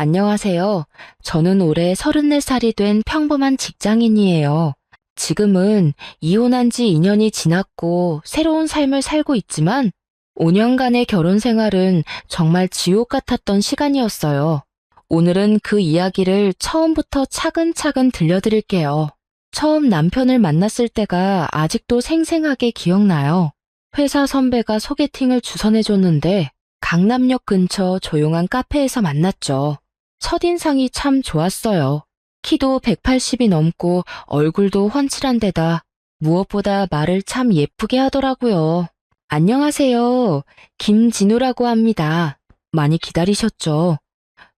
안녕하세요. 저는 올해 34살이 된 평범한 직장인이에요. 지금은 이혼한 지 2년이 지났고 새로운 삶을 살고 있지만 5년간의 결혼 생활은 정말 지옥 같았던 시간이었어요. 오늘은 그 이야기를 처음부터 차근차근 들려드릴게요. 처음 남편을 만났을 때가 아직도 생생하게 기억나요. 회사 선배가 소개팅을 주선해줬는데 강남역 근처 조용한 카페에서 만났죠. 첫인상이 참 좋았어요. 키도 180이 넘고 얼굴도 훤칠한 데다 무엇보다 말을 참 예쁘게 하더라고요. 안녕하세요. 김진우라고 합니다. 많이 기다리셨죠?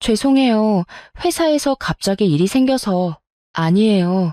죄송해요. 회사에서 갑자기 일이 생겨서. 아니에요.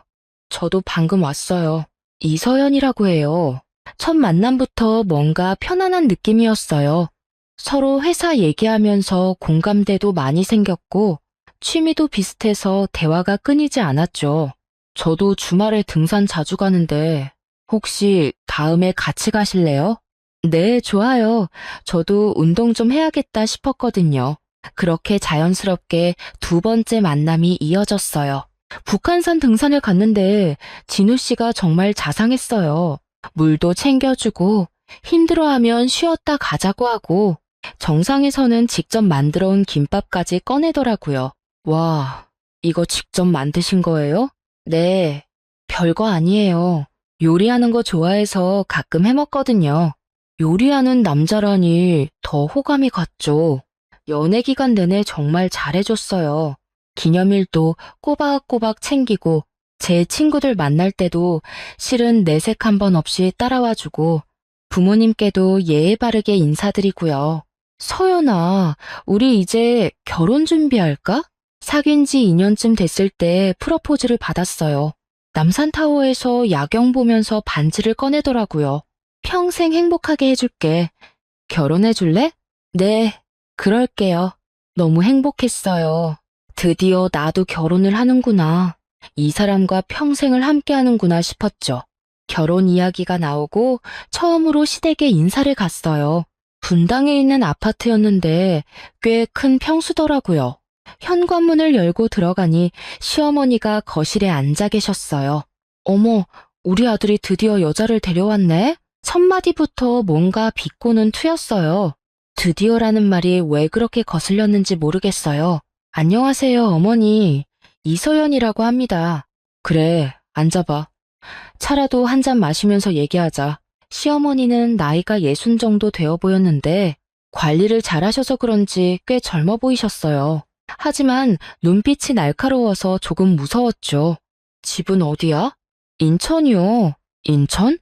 저도 방금 왔어요. 이서연이라고 해요. 첫 만남부터 뭔가 편안한 느낌이었어요. 서로 회사 얘기하면서 공감대도 많이 생겼고 취미도 비슷해서 대화가 끊이지 않았죠. 저도 주말에 등산 자주 가는데 혹시 다음에 같이 가실래요? 네, 좋아요. 저도 운동 좀 해야겠다 싶었거든요. 그렇게 자연스럽게 두 번째 만남이 이어졌어요. 북한산 등산을 갔는데 진우 씨가 정말 자상했어요. 물도 챙겨주고 힘들어하면 쉬었다 가자고 하고 정상에서는 직접 만들어 온 김밥까지 꺼내더라고요. 와, 이거 직접 만드신 거예요? 네, 별거 아니에요. 요리하는 거 좋아해서 가끔 해먹거든요. 요리하는 남자라니 더 호감이 갔죠. 연애 기간 내내 정말 잘해줬어요. 기념일도 꼬박꼬박 챙기고 제 친구들 만날 때도 실은 내색 한 번 없이 따라와주고 부모님께도 예의 바르게 인사드리고요. 서연아, 우리 이제 결혼 준비할까? 사귄 지 2년쯤 됐을 때 프러포즈를 받았어요. 남산타워에서 야경 보면서 반지를 꺼내더라고요. 평생 행복하게 해줄게. 결혼해 줄래? 네, 그럴게요. 너무 행복했어요. 드디어 나도 결혼을 하는구나. 이 사람과 평생을 함께 하는구나 싶었죠. 결혼 이야기가 나오고 처음으로 시댁에 인사를 갔어요. 분당에 있는 아파트였는데 꽤 큰 평수더라고요. 현관문을 열고 들어가니 시어머니가 거실에 앉아 계셨어요. 어머, 우리 아들이 드디어 여자를 데려왔네? 첫 마디부터 뭔가 비꼬는 투였어요. 드디어라는 말이 왜 그렇게 거슬렸는지 모르겠어요. 안녕하세요, 어머니. 이서연이라고 합니다. 그래, 앉아봐. 차라도 한 잔 마시면서 얘기하자. 시어머니는 나이가 60 정도 되어 보였는데 관리를 잘하셔서 그런지 꽤 젊어 보이셨어요. 하지만 눈빛이 날카로워서 조금 무서웠죠. 집은 어디야? 인천이요. 인천?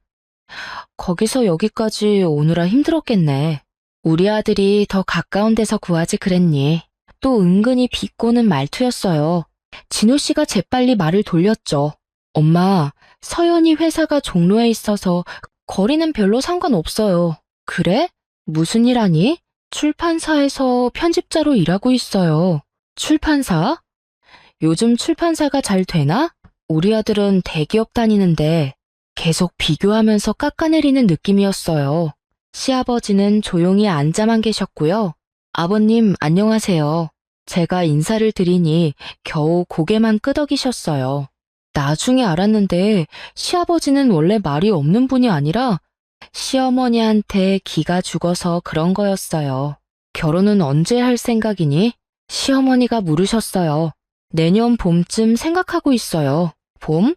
거기서 여기까지 오느라 힘들었겠네. 우리 아들이 더 가까운 데서 구하지 그랬니? 또 은근히 비꼬는 말투였어요. 진우 씨가 재빨리 말을 돌렸죠. 엄마, 서연이 회사가 종로에 있어서 거리는 별로 상관없어요. 그래? 무슨 일 하니? 출판사에서 편집자로 일하고 있어요. 출판사? 요즘 출판사가 잘 되나? 우리 아들은 대기업 다니는데 계속 비교하면서 깎아내리는 느낌이었어요. 시아버지는 조용히 앉아만 계셨고요. 아버님, 안녕하세요. 제가 인사를 드리니 겨우 고개만 끄덕이셨어요. 나중에 알았는데 시아버지는 원래 말이 없는 분이 아니라 시어머니한테 기가 죽어서 그런 거였어요. 결혼은 언제 할 생각이니? 시어머니가 물으셨어요. 내년 봄쯤 생각하고 있어요. 봄?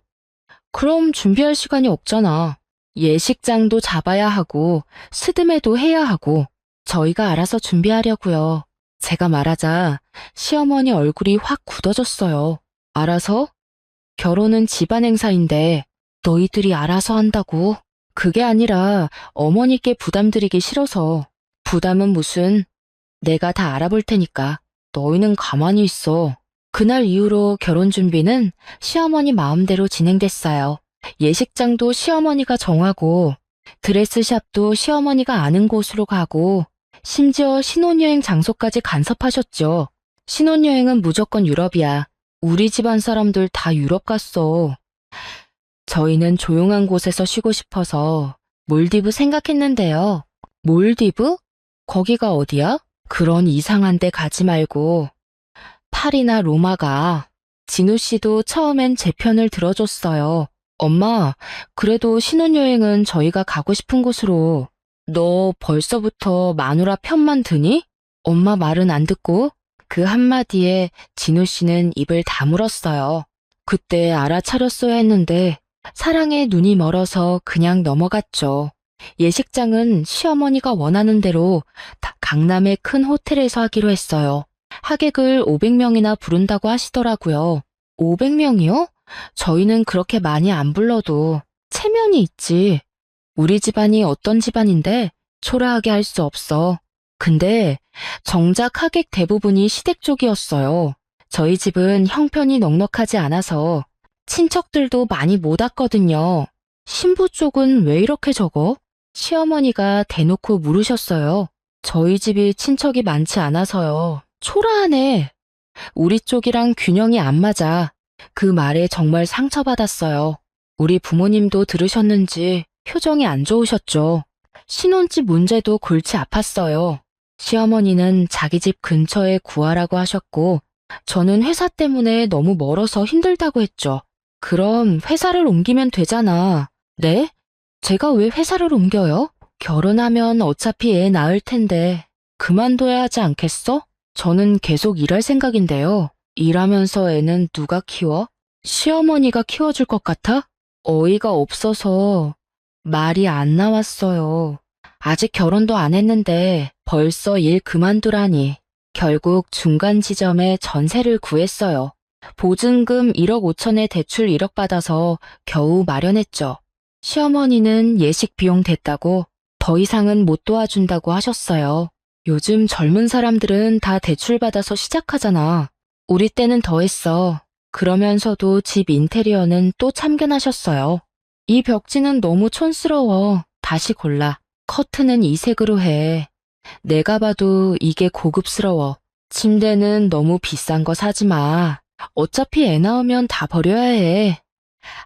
그럼 준비할 시간이 없잖아. 예식장도 잡아야 하고 스드메도 해야 하고 저희가 알아서 준비하려고요. 제가 말하자 시어머니 얼굴이 확 굳어졌어요. 알아서? 결혼은 집안 행사인데 너희들이 알아서 한다고? 그게 아니라 어머니께 부담드리기 싫어서. 부담은 무슨? 내가 다 알아볼 테니까 너희는 가만히 있어. 그날 이후로 결혼 준비는 시어머니 마음대로 진행됐어요. 예식장도 시어머니가 정하고 드레스샵도 시어머니가 아는 곳으로 가고 심지어 신혼여행 장소까지 간섭하셨죠. 신혼여행은 무조건 유럽이야. 우리 집안 사람들 다 유럽 갔어. 저희는 조용한 곳에서 쉬고 싶어서 몰디브 생각했는데요. 몰디브? 거기가 어디야? 그런 이상한 데 가지 말고 파리나 로마가. 진우 씨도 처음엔 제 편을 들어줬어요. 엄마, 그래도 신혼여행은 저희가 가고 싶은 곳으로. 너 벌써부터 마누라 편만 드니? 엄마 말은 안 듣고 그 한마디에 진우 씨는 입을 다물었어요. 그때 알아차렸어야 했는데 사랑에 눈이 멀어서 그냥 넘어갔죠. 예식장은 시어머니가 원하는 대로 강남의 큰 호텔에서 하기로 했어요. 하객을 500명이나 부른다고 하시더라고요. 500명이요? 저희는 그렇게 많이 안 불러도 체면이 있지. 우리 집안이 어떤 집안인데 초라하게 할 수 없어. 근데 정작 하객 대부분이 시댁 쪽이었어요. 저희 집은 형편이 넉넉하지 않아서 친척들도 많이 못 왔거든요. 신부 쪽은 왜 이렇게 적어? 시어머니가 대놓고 물으셨어요. 저희 집이 친척이 많지 않아서요. 초라하네. 우리 쪽이랑 균형이 안 맞아. 그 말에 정말 상처받았어요. 우리 부모님도 들으셨는지 표정이 안 좋으셨죠. 신혼집 문제도 골치 아팠어요. 시어머니는 자기 집 근처에 구하라고 하셨고, 저는 회사 때문에 너무 멀어서 힘들다고 했죠. 그럼 회사를 옮기면 되잖아. 네? 제가 왜 회사를 옮겨요? 결혼하면 어차피 애 낳을 텐데 그만둬야 하지 않겠어? 저는 계속 일할 생각인데요. 일하면서 애는 누가 키워? 시어머니가 키워줄 것 같아? 어이가 없어서 말이 안 나왔어요. 아직 결혼도 안 했는데 벌써 일 그만두라니. 결국 중간 지점에 전세를 구했어요. 보증금 1억 5천에 대출 1억 받아서 겨우 마련했죠. 시어머니는 예식 비용 됐다고 더 이상은 못 도와준다고 하셨어요. 요즘 젊은 사람들은 다 대출 받아서 시작하잖아. 우리 때는 더 했어. 그러면서도 집 인테리어는 또 참견하셨어요. 이 벽지는 너무 촌스러워. 다시 골라. 커튼은 이 색으로 해. 내가 봐도 이게 고급스러워. 침대는 너무 비싼 거 사지 마. 어차피 애 낳으면 다 버려야 해.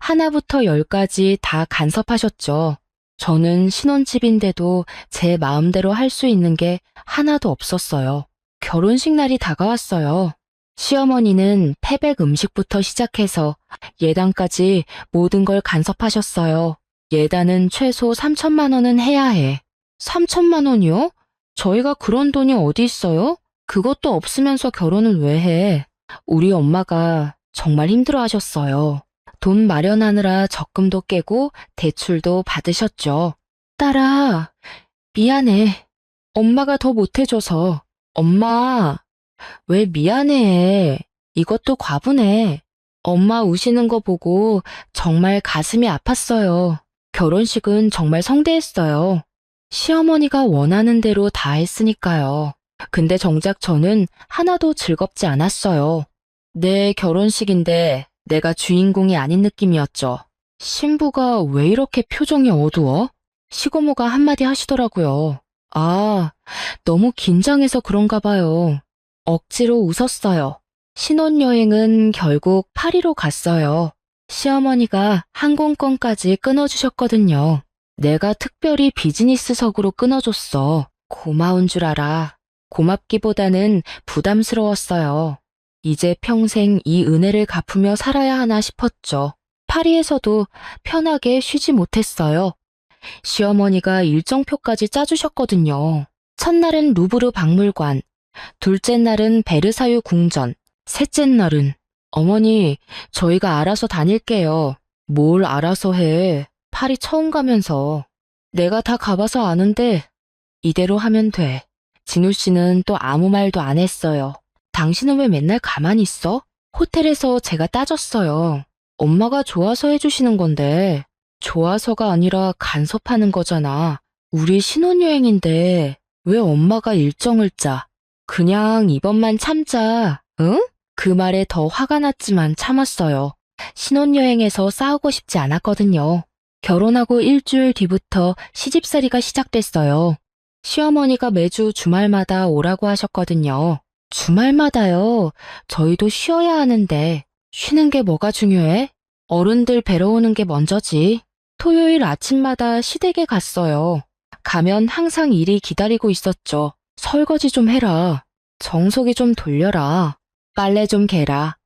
하나부터 열까지 다 간섭하셨죠. 저는 신혼집인데도 제 마음대로 할 수 있는 게 하나도 없었어요. 결혼식 날이 다가왔어요. 시어머니는 패백 음식부터 시작해서 예단까지 모든 걸 간섭하셨어요. 예단은 최소 3천만 원은 해야 해. 3천만 원이요? 저희가 그런 돈이 어디 있어요? 그것도 없으면서 결혼을 왜 해? 우리 엄마가 정말 힘들어 하셨어요. 돈 마련하느라 적금도 깨고 대출도 받으셨죠. 딸아, 미안해. 엄마가 더 못해줘서. 엄마, 왜 미안해? 이것도 과분해. 엄마 우시는 거 보고 정말 가슴이 아팠어요. 결혼식은 정말 성대했어요. 시어머니가 원하는 대로 다 했으니까요. 근데 정작 저는 하나도 즐겁지 않았어요. 내 결혼식인데 내가 주인공이 아닌 느낌이었죠. 신부가 왜 이렇게 표정이 어두워? 시고모가 한마디 하시더라고요. 아, 너무 긴장해서 그런가 봐요. 억지로 웃었어요. 신혼여행은 결국 파리로 갔어요. 시어머니가 항공권까지 끊어주셨거든요. 내가 특별히 비즈니스석으로 끊어줬어. 고마운 줄 알아. 고맙기보다는 부담스러웠어요. 이제 평생 이 은혜를 갚으며 살아야 하나 싶었죠. 파리에서도 편하게 쉬지 못했어요. 시어머니가 일정표까지 짜주셨거든요. 첫날은 루브르 박물관, 둘째 날은 베르사유 궁전, 셋째 날은 어머니, 저희가 알아서 다닐게요. 뭘 알아서 해. 파리 처음 가면서. 내가 다 가봐서 아는데 이대로 하면 돼. 진우 씨는 또 아무 말도 안 했어요. 당신은 왜 맨날 가만히 있어? 호텔에서 제가 따졌어요. 엄마가 좋아서 해주시는 건데 좋아서가 아니라 간섭하는 거잖아. 우리 신혼여행인데 왜 엄마가 일정을 짜? 그냥 이번만 참자, 응? 그 말에 더 화가 났지만 참았어요. 신혼여행에서 싸우고 싶지 않았거든요. 결혼하고 일주일 뒤부터 시집살이가 시작됐어요. 시어머니가 매주 주말마다 오라고 하셨거든요. 주말마다요? 저희도 쉬어야 하는데 쉬는 게 뭐가 중요해? 어른들 뵈러 오는 게 먼저지. 토요일 아침마다 시댁에 갔어요. 가면 항상 일이 기다리고 있었죠. 설거지 좀 해라. 정수기 좀 돌려라. 빨래 좀 개라.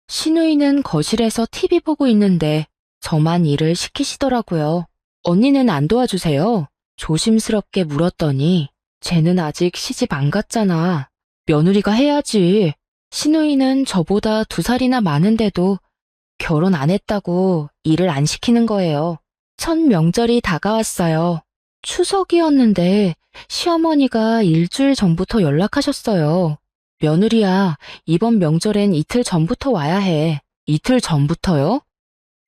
시누이는 거실에서 TV 보고 있는데 저만 일을 시키시더라고요. 언니는 안 도와주세요? 조심스럽게 물었더니 쟤는 아직 시집 안 갔잖아. 며느리가 해야지. 시누이는 저보다 2살이나 많은데도 결혼 안 했다고 일을 안 시키는 거예요. 첫 명절이 다가왔어요. 추석이었는데 시어머니가 일주일 전부터 연락하셨어요. 며느리야, 이번 명절엔 이틀 전부터 와야 해. 이틀 전부터요?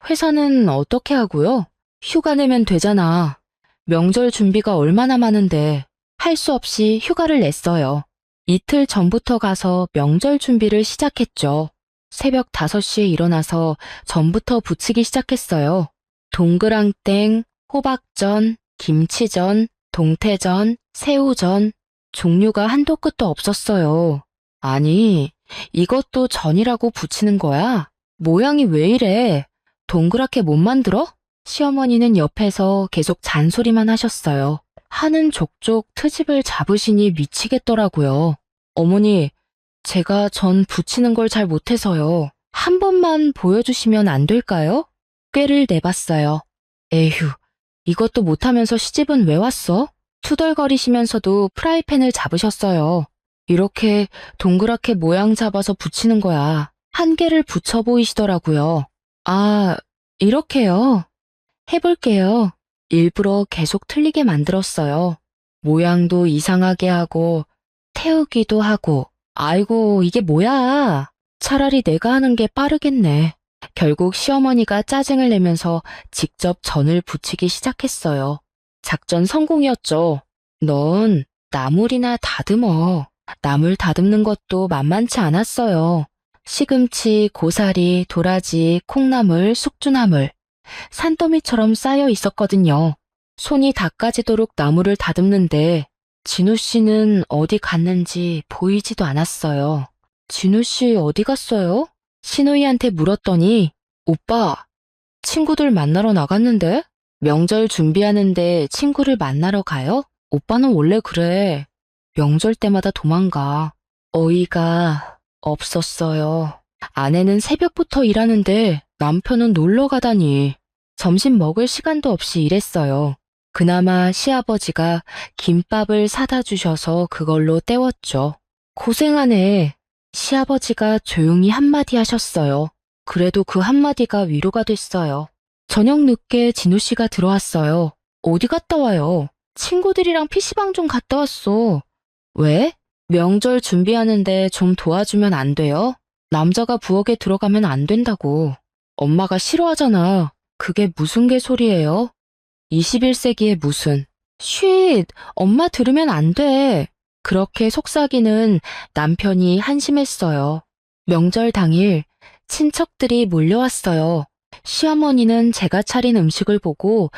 회사는 어떻게 하고요? 휴가 내면 되잖아. 명절 준비가 얼마나 많은데 할 수 없이 휴가를 냈어요. 이틀 전부터 가서 명절 준비를 시작했죠. 새벽 5시에 일어나서 전부터 부치기 시작했어요. 동그랑땡, 호박전, 김치전, 동태전, 새우전, 종류가 한도 끝도 없었어요. 아니, 이것도 전이라고 붙이는 거야? 모양이 왜 이래? 동그랗게 못 만들어? 시어머니는 옆에서 계속 잔소리만 하셨어요. 하는 족족 트집을 잡으시니 미치겠더라고요. 어머니, 제가 전 붙이는 걸 잘 못해서요. 한 번만 보여주시면 안 될까요? 꾀를 내봤어요. 에휴, 이것도 못하면서 시집은 왜 왔어? 투덜거리시면서도 프라이팬을 잡으셨어요. 이렇게 동그랗게 모양 잡아서 붙이는 거야. 한 개를 붙여 보이시더라고요. 아, 이렇게요. 해볼게요. 일부러 계속 틀리게 만들었어요. 모양도 이상하게 하고, 태우기도 하고. 아이고, 이게 뭐야? 차라리 내가 하는 게 빠르겠네. 결국 시어머니가 짜증을 내면서 직접 전을 부치기 시작했어요. 작전 성공이었죠. 넌 나물이나 다듬어. 나물 다듬는 것도 만만치 않았어요. 시금치, 고사리, 도라지, 콩나물, 숙주나물, 산더미처럼 쌓여 있었거든요. 손이 닦아지도록 나물을 다듬는데 진우 씨는 어디 갔는지 보이지도 않았어요. 진우 씨 어디 갔어요? 시누이한테 물었더니 오빠, 친구들 만나러 나갔는데? 명절 준비하는데 친구를 만나러 가요? 오빠는 원래 그래. 명절 때마다 도망가. 어이가 없었어요. 아내는 새벽부터 일하는데 남편은 놀러 가다니. 점심 먹을 시간도 없이 일했어요. 그나마 시아버지가 김밥을 사다 주셔서 그걸로 때웠죠. 고생하네. 시아버지가 조용히 한마디 하셨어요. 그래도 그 한마디가 위로가 됐어요. 저녁 늦게 진우 씨가 들어왔어요. 어디 갔다 와요? 친구들이랑 PC방 좀 갔다 왔어. 왜? 명절 준비하는데 좀 도와주면 안 돼요? 남자가 부엌에 들어가면 안 된다고. 엄마가 싫어하잖아. 그게 무슨 개소리예요? 21세기에 무슨. 쉿! 엄마 들으면 안 돼. 그렇게 속삭이는 남편이 한심했어요. 명절 당일 친척들이 몰려왔어요. 시어머니는 제가 차린 음식을 보고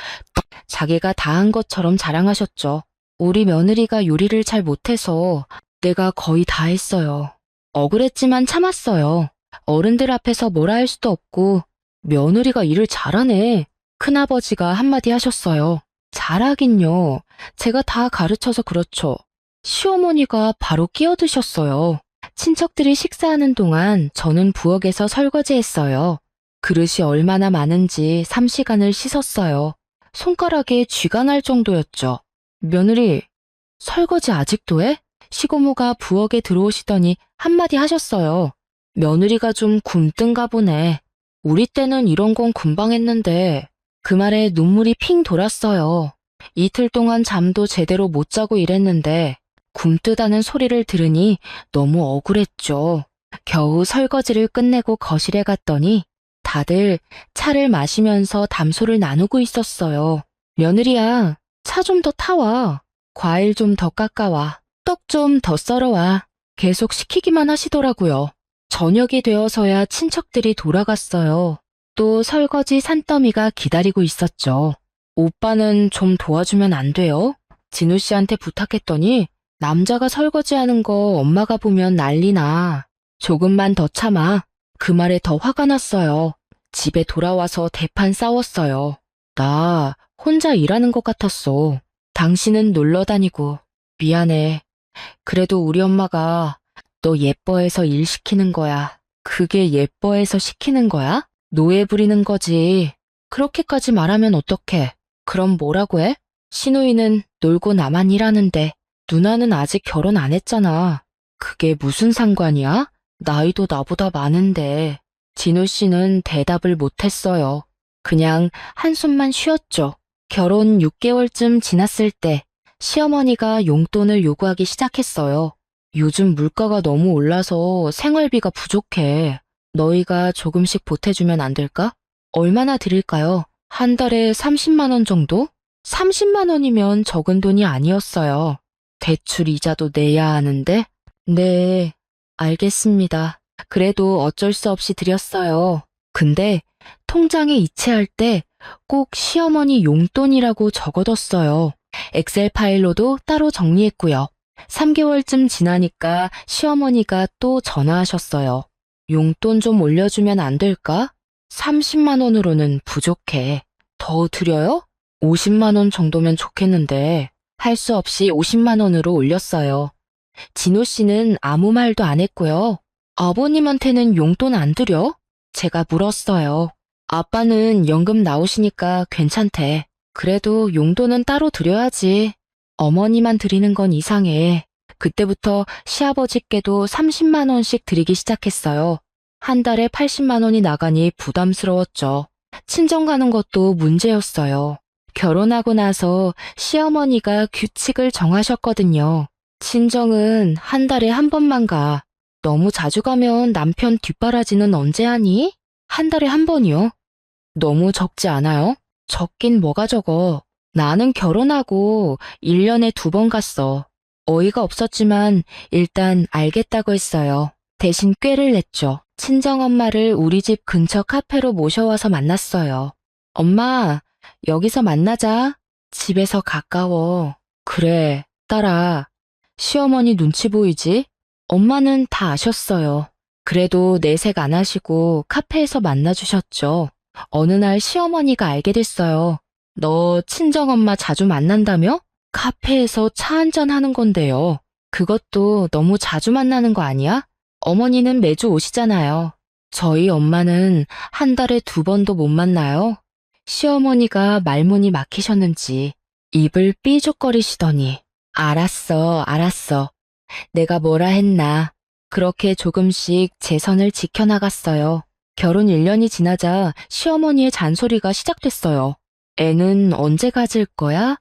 자기가 다 한 것처럼 자랑하셨죠. 우리 며느리가 요리를 잘 못해서 내가 거의 다 했어요. 억울했지만 참았어요. 어른들 앞에서 뭐라 할 수도 없고 며느리가 일을 잘하네. 큰아버지가 한마디 하셨어요. 잘하긴요. 제가 다 가르쳐서 그렇죠. 시어머니가 바로 끼어드셨어요. 친척들이 식사하는 동안 저는 부엌에서 설거지했어요. 그릇이 얼마나 많은지 3시간을 씻었어요. 손가락에 쥐가 날 정도였죠. 며느리, 설거지 아직도 해? 시고모가 부엌에 들어오시더니 한마디 하셨어요. 며느리가 좀 굼뜬가 보네. 우리 때는 이런 건 금방 했는데. 그 말에 눈물이 핑 돌았어요. 이틀 동안 잠도 제대로 못 자고 일했는데 굼뜨다는 소리를 들으니 너무 억울했죠. 겨우 설거지를 끝내고 거실에 갔더니 다들 차를 마시면서 담소를 나누고 있었어요. 며느리야, 차 좀 더 타와. 과일 좀 더 깎아와. 떡 좀 더 썰어와. 계속 시키기만 하시더라고요. 저녁이 되어서야 친척들이 돌아갔어요. 또 설거지 산더미가 기다리고 있었죠. 오빠는 좀 도와주면 안 돼요? 진우 씨한테 부탁했더니 남자가 설거지하는 거 엄마가 보면 난리나. 조금만 더 참아. 그 말에 더 화가 났어요. 집에 돌아와서 대판 싸웠어요. 나 혼자 일하는 것 같았어. 당신은 놀러 다니고 미안해. 그래도 우리 엄마가 너 예뻐해서 일 시키는 거야. 그게 예뻐해서 시키는 거야? 노예 부리는 거지. 그렇게까지 말하면 어떡해? 그럼 뭐라고 해? 시누이는 놀고 나만 일하는데 누나는 아직 결혼 안 했잖아. 그게 무슨 상관이야? 나이도 나보다 많은데. 진우 씨는 대답을 못했어요. 그냥 한숨만 쉬었죠. 결혼 6개월쯤 지났을 때 시어머니가 용돈을 요구하기 시작했어요. 요즘 물가가 너무 올라서 생활비가 부족해. 너희가 조금씩 보태주면 안 될까? 얼마나 드릴까요? 한 달에 30만 원 정도? 30만 원이면 적은 돈이 아니었어요. 대출 이자도 내야 하는데? 네, 알겠습니다. 그래도 어쩔 수 없이 드렸어요. 근데 통장에 이체할 때 꼭 시어머니 용돈이라고 적어뒀어요. 엑셀 파일로도 따로 정리했고요. 3개월쯤 지나니까 시어머니가 또 전화하셨어요. 용돈 좀 올려주면 안 될까? 30만 원으로는 부족해. 더 드려요? 50만 원 정도면 좋겠는데 할 수 없이 50만 원으로 올렸어요. 진호 씨는 아무 말도 안 했고요. 아버님한테는 용돈 안 드려? 제가 물었어요. 아빠는 연금 나오시니까 괜찮대. 그래도 용돈은 따로 드려야지. 어머니만 드리는 건 이상해. 그때부터 시아버지께도 30만 원씩 드리기 시작했어요. 한 달에 80만 원이 나가니 부담스러웠죠. 친정 가는 것도 문제였어요. 결혼하고 나서 시어머니가 규칙을 정하셨거든요. 친정은 한 달에 한 번만 가. 너무 자주 가면 남편 뒷바라지는 언제 하니? 한 달에 한 번이요. 너무 적지 않아요? 적긴 뭐가 적어. 나는 결혼하고 1년에 2번 갔어. 어이가 없었지만 일단 알겠다고 했어요. 대신 꾀를 냈죠. 친정엄마를 우리 집 근처 카페로 모셔와서 만났어요. 엄마, 여기서 만나자. 집에서 가까워. 그래, 딸아. 시어머니 눈치 보이지? 엄마는 다 아셨어요. 그래도 내색 안 하시고 카페에서 만나주셨죠. 어느 날 시어머니가 알게 됐어요. 너 친정엄마 자주 만난다며? 카페에서 차 한잔 하는 건데요. 그것도 너무 자주 만나는 거 아니야? 어머니는 매주 오시잖아요. 저희 엄마는 한 달에 2번도 못 만나요. 시어머니가 말문이 막히셨는지 입을 삐죽거리시더니 알았어, 알았어. 내가 뭐라 했나. 그렇게 조금씩 제 선을 지켜나갔어요. 결혼 1년이 지나자 시어머니의 잔소리가 시작됐어요. 애는 언제 가질 거야?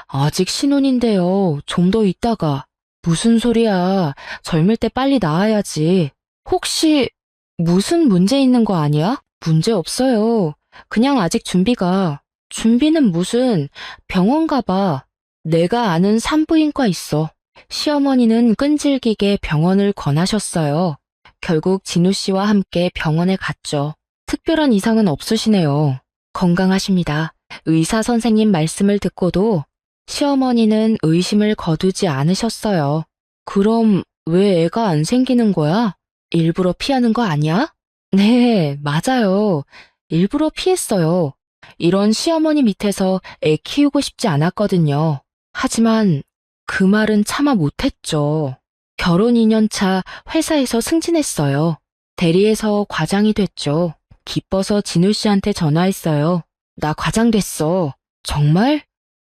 아직 신혼인데요. 좀 더 있다가. 무슨 소리야. 젊을 때 빨리 낳아야지. 혹시 무슨 문제 있는 거 아니야? 문제 없어요. 그냥 아직 준비가. 준비는 무슨 병원 가봐. 내가 아는 산부인과 있어. 시어머니는 끈질기게 병원을 권하셨어요. 결국 진우 씨와 함께 병원에 갔죠. 특별한 이상은 없으시네요. 건강하십니다. 의사 선생님 말씀을 듣고도 시어머니는 의심을 거두지 않으셨어요. 그럼 왜 애가 안 생기는 거야? 일부러 피하는 거 아니야? 네, 맞아요. 일부러 피했어요. 이런 시어머니 밑에서 애 키우고 싶지 않았거든요. 하지만 그 말은 차마 못했죠. 결혼 2년 차 회사에서 승진했어요. 대리에서 과장이 됐죠. 기뻐서 진우 씨한테 전화했어요. 나 과장 됐어. 정말?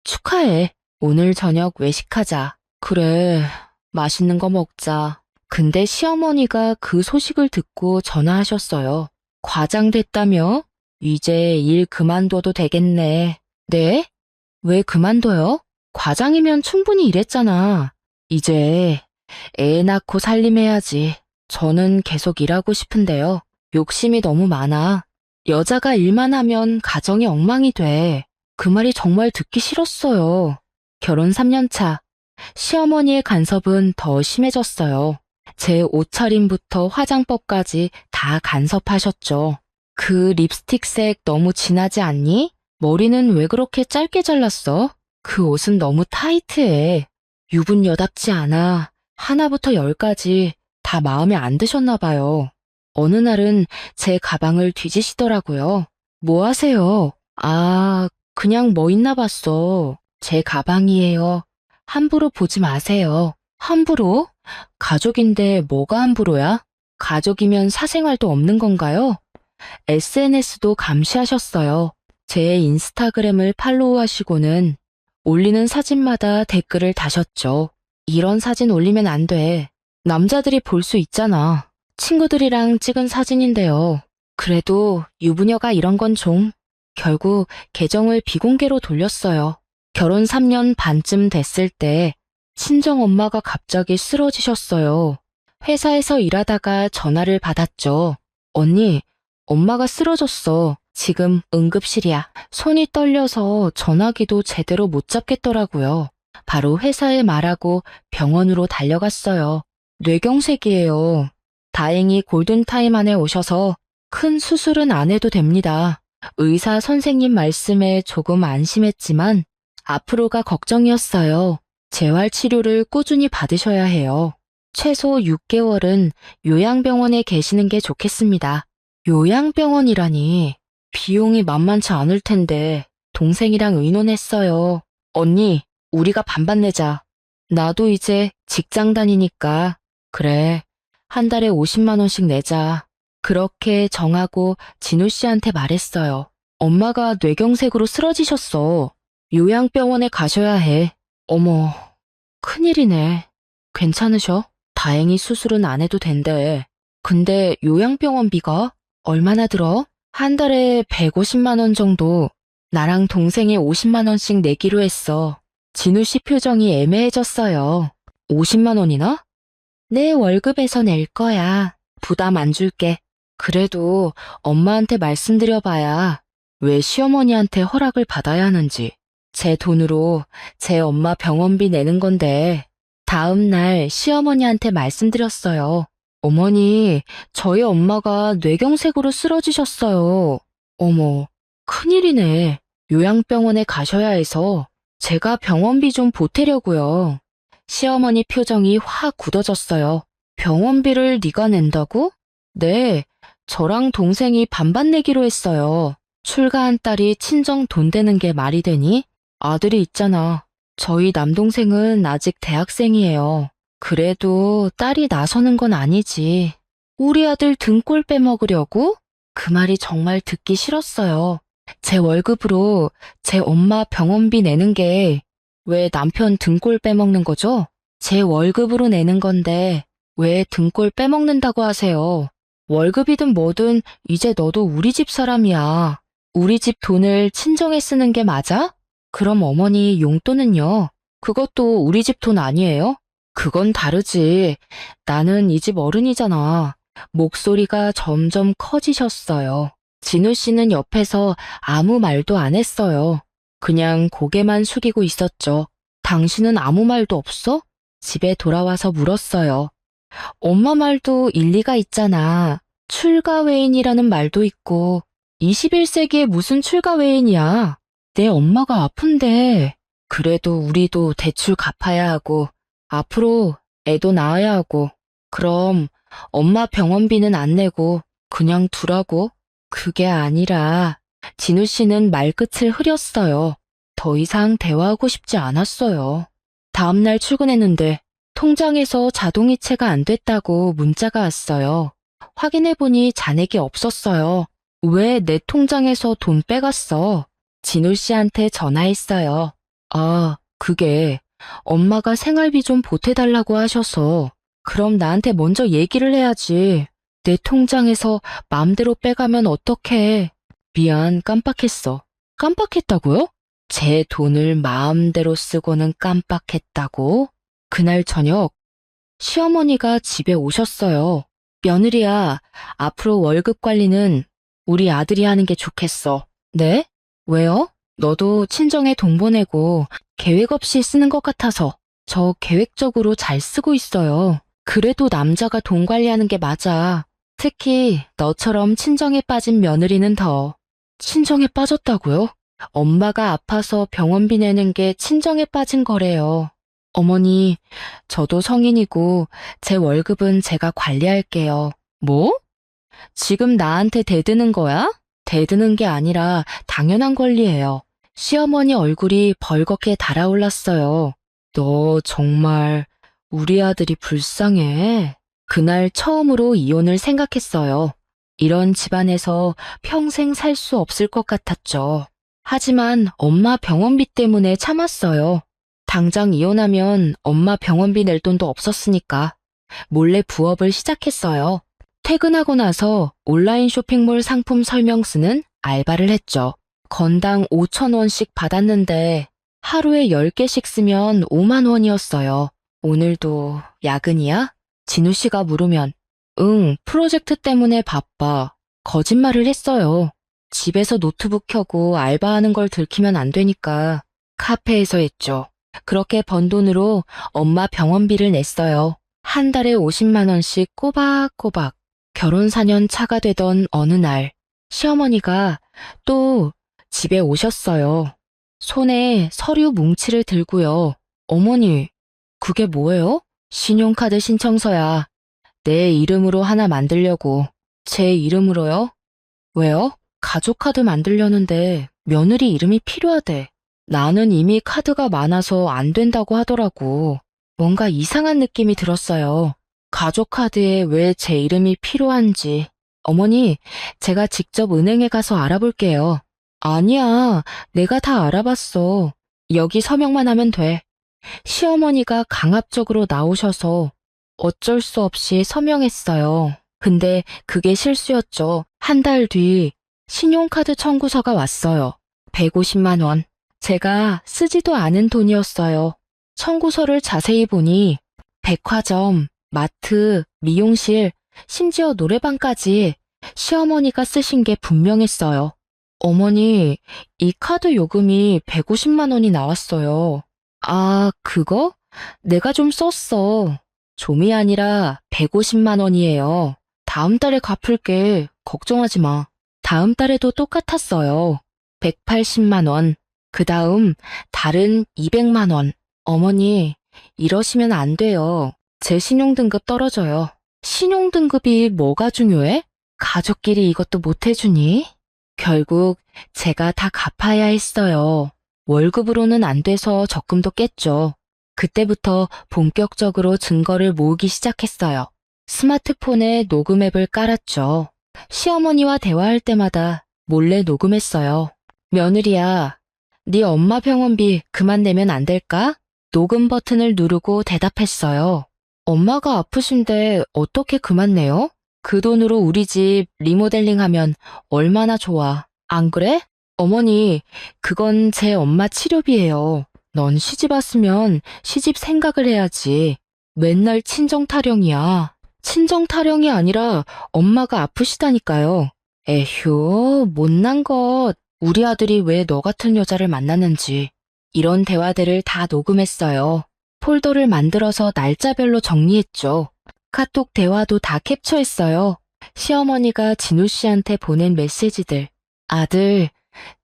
축하해. 오늘 저녁 외식하자. 그래, 맛있는 거 먹자. 근데 시어머니가 그 소식을 듣고 전화하셨어요. 과장 됐다며? 이제 일 그만둬도 되겠네. 네? 왜 그만둬요? 과장이면 충분히 일했잖아. 이제 애 낳고 살림해야지. 저는 계속 일하고 싶은데요. 욕심이 너무 많아. 여자가 일만 하면 가정이 엉망이 돼. 그 말이 정말 듣기 싫었어요. 결혼 3년 차. 시어머니의 간섭은 더 심해졌어요. 제 옷차림부터 화장법까지 다 간섭하셨죠. 그 립스틱색 너무 진하지 않니? 머리는 왜 그렇게 짧게 잘랐어? 그 옷은 너무 타이트해. 유분여답지 않아. 하나부터 10까지 다 마음에 안 드셨나 봐요. 어느 날은 제 가방을 뒤지시더라고요. 뭐 하세요? 아, 그냥 뭐 있나 봤어. 제 가방이에요. 함부로 보지 마세요. 함부로? 가족인데 뭐가 함부로야? 가족이면 사생활도 없는 건가요? SNS도 감시하셨어요. 제 인스타그램을 팔로우하시고는 올리는 사진마다 댓글을 다셨죠. 이런 사진 올리면 안 돼. 남자들이 볼 수 있잖아. 친구들이랑 찍은 사진인데요. 그래도 유부녀가 이런 건 좀. 결국 계정을 비공개로 돌렸어요. 결혼 3년 반쯤 됐을 때 친정엄마가 갑자기 쓰러지셨어요. 회사에서 일하다가 전화를 받았죠. 언니, 엄마가 쓰러졌어. 지금 응급실이야. 손이 떨려서 전화기도 제대로 못 잡겠더라고요. 바로 회사에 말하고 병원으로 달려갔어요. 뇌경색이에요. 다행히 골든타임 안에 오셔서 큰 수술은 안 해도 됩니다. 의사 선생님 말씀에 조금 안심했지만 앞으로가 걱정이었어요. 재활치료를 꾸준히 받으셔야 해요. 최소 6개월은 요양병원에 계시는 게 좋겠습니다. 요양병원이라니 비용이 만만치 않을 텐데 동생이랑 의논했어요. 언니, 우리가 반반 내자. 나도 이제 직장 다니니까. 그래, 한 달에 50만 원씩 내자. 그렇게 정하고 진우 씨한테 말했어요. 엄마가 뇌경색으로 쓰러지셨어. 요양병원에 가셔야 해. 어머, 큰일이네. 괜찮으셔? 다행히 수술은 안 해도 된대. 근데 요양병원비가 얼마나 들어? 한 달에 150만 원 정도. 나랑 동생이 50만 원씩 내기로 했어. 진우 씨 표정이 애매해졌어요. 50만 원이나? 내 월급에서 낼 거야. 부담 안 줄게. 그래도 엄마한테 말씀드려봐야 왜 시어머니한테 허락을 받아야 하는지. 제 돈으로 제 엄마 병원비 내는 건데 다음 날 시어머니한테 말씀드렸어요. 어머니, 저희 엄마가 뇌경색으로 쓰러지셨어요. 어머, 큰일이네. 요양병원에 가셔야 해서 제가 병원비 좀 보태려고요. 시어머니 표정이 확 굳어졌어요. 병원비를 네가 낸다고? 네, 저랑 동생이 반반 내기로 했어요. 출가한 딸이 친정 돈 되는 게 말이 되니? 아들이 있잖아. 저희 남동생은 아직 대학생이에요. 그래도 딸이 나서는 건 아니지. 우리 아들 등골 빼먹으려고? 그 말이 정말 듣기 싫었어요. 제 월급으로 제 엄마 병원비 내는 게 왜 남편 등골 빼먹는 거죠? 제 월급으로 내는 건데 왜 등골 빼먹는다고 하세요? 월급이든 뭐든 이제 너도 우리 집 사람이야. 우리 집 돈을 친정에 쓰는 게 맞아? 그럼 어머니 용돈은요? 그것도 우리 집 돈 아니에요? 그건 다르지. 나는 이 집 어른이잖아. 목소리가 점점 커지셨어요. 진우 씨는 옆에서 아무 말도 안 했어요. 그냥 고개만 숙이고 있었죠. 당신은 아무 말도 없어? 집에 돌아와서 물었어요. 엄마 말도 일리가 있잖아. 출가외인이라는 말도 있고 21세기에 무슨 출가외인이야. 내 엄마가 아픈데. 그래도 우리도 대출 갚아야 하고 앞으로 애도 낳아야 하고 그럼 엄마 병원비는 안 내고 그냥 두라고? 그게 아니라 진우 씨는 말끝을 흐렸어요. 더 이상 대화하고 싶지 않았어요. 다음날 출근했는데 통장에서 자동이체가 안 됐다고 문자가 왔어요. 확인해보니 잔액이 없었어요. 왜 내 통장에서 돈 빼갔어? 진우 씨한테 전화했어요. 아, 그게 엄마가 생활비 좀 보태달라고 하셔서 그럼 나한테 먼저 얘기를 해야지. 내 통장에서 맘대로 빼가면 어떡해. 미안, 깜빡했어. 깜빡했다고요? 제 돈을 마음대로 쓰고는 깜빡했다고? 그날 저녁 시어머니가 집에 오셨어요. 며느리야, 앞으로 월급 관리는 우리 아들이 하는 게 좋겠어. 네? 왜요? 너도 친정에 돈 보내고 계획 없이 쓰는 것 같아서. 저 계획적으로 잘 쓰고 있어요. 그래도 남자가 돈 관리하는 게 맞아. 특히 너처럼 친정에 빠진 며느리는 더. 친정에 빠졌다고요? 엄마가 아파서 병원비 내는 게 친정에 빠진 거래요. 어머니, 저도 성인이고 제 월급은 제가 관리할게요. 뭐? 지금 나한테 대드는 거야? 대드는 게 아니라 당연한 권리예요. 시어머니 얼굴이 벌겋게 달아올랐어요. 너 정말 우리 아들이 불쌍해. 그날 처음으로 이혼을 생각했어요. 이런 집안에서 평생 살 수 없을 것 같았죠. 하지만 엄마 병원비 때문에 참았어요. 당장 이혼하면 엄마 병원비 낼 돈도 없었으니까 몰래 부업을 시작했어요. 퇴근하고 나서 온라인 쇼핑몰 상품 설명 쓰는 알바를 했죠. 건당 5,000원씩 받았는데 하루에 10개씩 쓰면 5만 원이었어요. 오늘도 야근이야? 진우 씨가 물으면 응, 프로젝트 때문에 바빠. 거짓말을 했어요. 집에서 노트북 켜고 알바하는 걸 들키면 안 되니까 카페에서 했죠. 그렇게 번 돈으로 엄마 병원비를 냈어요. 한 달에 50만 원씩 꼬박꼬박. 결혼 4년 차가 되던 어느 날 시어머니가 또 집에 오셨어요. 손에 서류 뭉치를 들고요. 어머니, 그게 뭐예요? 신용카드 신청서야. 내 이름으로 하나 만들려고. 제 이름으로요? 왜요? 가족카드 만들려는데 며느리 이름이 필요하대. 나는 이미 카드가 많아서 안 된다고 하더라고. 뭔가 이상한 느낌이 들었어요. 가족카드에 왜 제 이름이 필요한지. 어머니, 제가 직접 은행에 가서 알아볼게요. 아니야, 내가 다 알아봤어. 여기 서명만 하면 돼. 시어머니가 강압적으로 나오셔서 어쩔 수 없이 서명했어요. 근데 그게 실수였죠. 한 달 뒤 신용카드 청구서가 왔어요. 150만 원. 제가 쓰지도 않은 돈이었어요. 청구서를 자세히 보니 백화점, 마트, 미용실, 심지어 노래방까지 시어머니가 쓰신 게 분명했어요. 어머니, 이 카드 요금이 150만 원이 나왔어요. 아, 그거? 내가 좀 썼어. 좀이 아니라 150만 원이에요. 다음 달에 갚을게. 걱정하지 마. 다음 달에도 똑같았어요. 180만 원. 그 다음 달은 200만 원. 어머니, 이러시면 안 돼요. 제 신용등급 떨어져요. 신용등급이 뭐가 중요해? 가족끼리 이것도 못 해주니? 결국 제가 다 갚아야 했어요. 월급으로는 안 돼서 적금도 깼죠. 그때부터 본격적으로 증거를 모으기 시작했어요. 스마트폰에 녹음 앱을 깔았죠. 시어머니와 대화할 때마다 몰래 녹음했어요. 며느리야, 네 엄마 병원비 그만 내면 안 될까? 녹음 버튼을 누르고 대답했어요. 엄마가 아프신데 어떻게 그만 내요? 그 돈으로 우리 집 리모델링하면 얼마나 좋아. 안 그래? 어머니, 그건 제 엄마 치료비예요. 넌 시집 왔으면 시집 생각을 해야지. 맨날 친정 타령이야. 친정 타령이 아니라 엄마가 아프시다니까요. 에휴, 못난 것. 우리 아들이 왜 너 같은 여자를 만났는지. 이런 대화들을 다 녹음했어요. 폴더를 만들어서 날짜별로 정리했죠. 카톡 대화도 다 캡처했어요. 시어머니가 진우 씨한테 보낸 메시지들. 아들,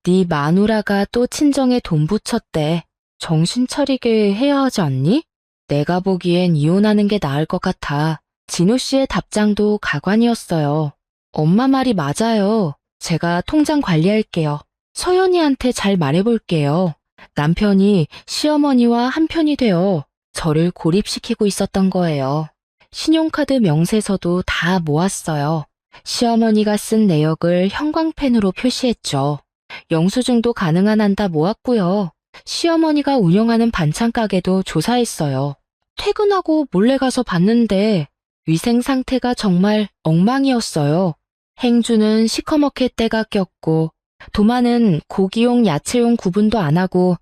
네 마누라가 또 친정에 돈 붙였대. 정신 차리게 해야 하지 않니? 내가 보기엔 이혼하는 게 나을 것 같아. 진우 씨의 답장도 가관이었어요. 엄마 말이 맞아요. 제가 통장 관리할게요. 서연이한테 잘 말해볼게요. 남편이 시어머니와 한편이 되어 저를 고립시키고 있었던 거예요. 신용카드 명세서도 다 모았어요. 시어머니가 쓴 내역을 형광펜으로 표시했죠. 영수증도 가능한 한 다 모았고요. 시어머니가 운영하는 반찬 가게도 조사했어요. 퇴근하고 몰래 가서 봤는데 위생 상태가 정말 엉망이었어요. 행주는 시커멓게 때가 꼈고 도마는 고기용 야채용 구분도 안 하고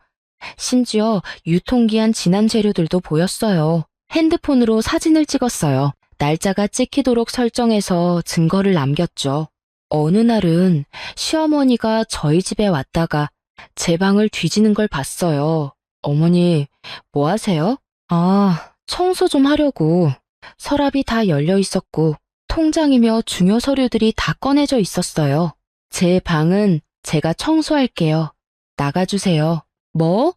심지어 유통기한 지난 재료들도 보였어요. 핸드폰으로 사진을 찍었어요. 날짜가 찍히도록 설정해서 증거를 남겼죠. 어느 날은 시어머니가 저희 집에 왔다가 제 방을 뒤지는 걸 봤어요. 어머니, 뭐 하세요? 아, 청소 좀 하려고. 서랍이 다 열려 있었고 통장이며 중요 서류들이 다 꺼내져 있었어요. 제 방은 제가 청소할게요. 나가주세요. 뭐?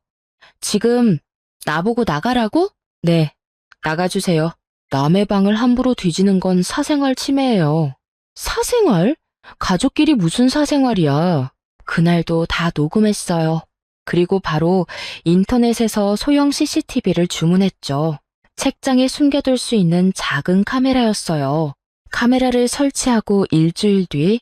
지금 나보고 나가라고? 네, 나가주세요. 남의 방을 함부로 뒤지는 건 사생활 침해예요. 사생활? 가족끼리 무슨 사생활이야. 그날도 다 녹음했어요. 그리고 바로 인터넷에서 소형 CCTV를 주문했죠. 책장에 숨겨둘 수 있는 작은 카메라였어요. 카메라를 설치하고 일주일 뒤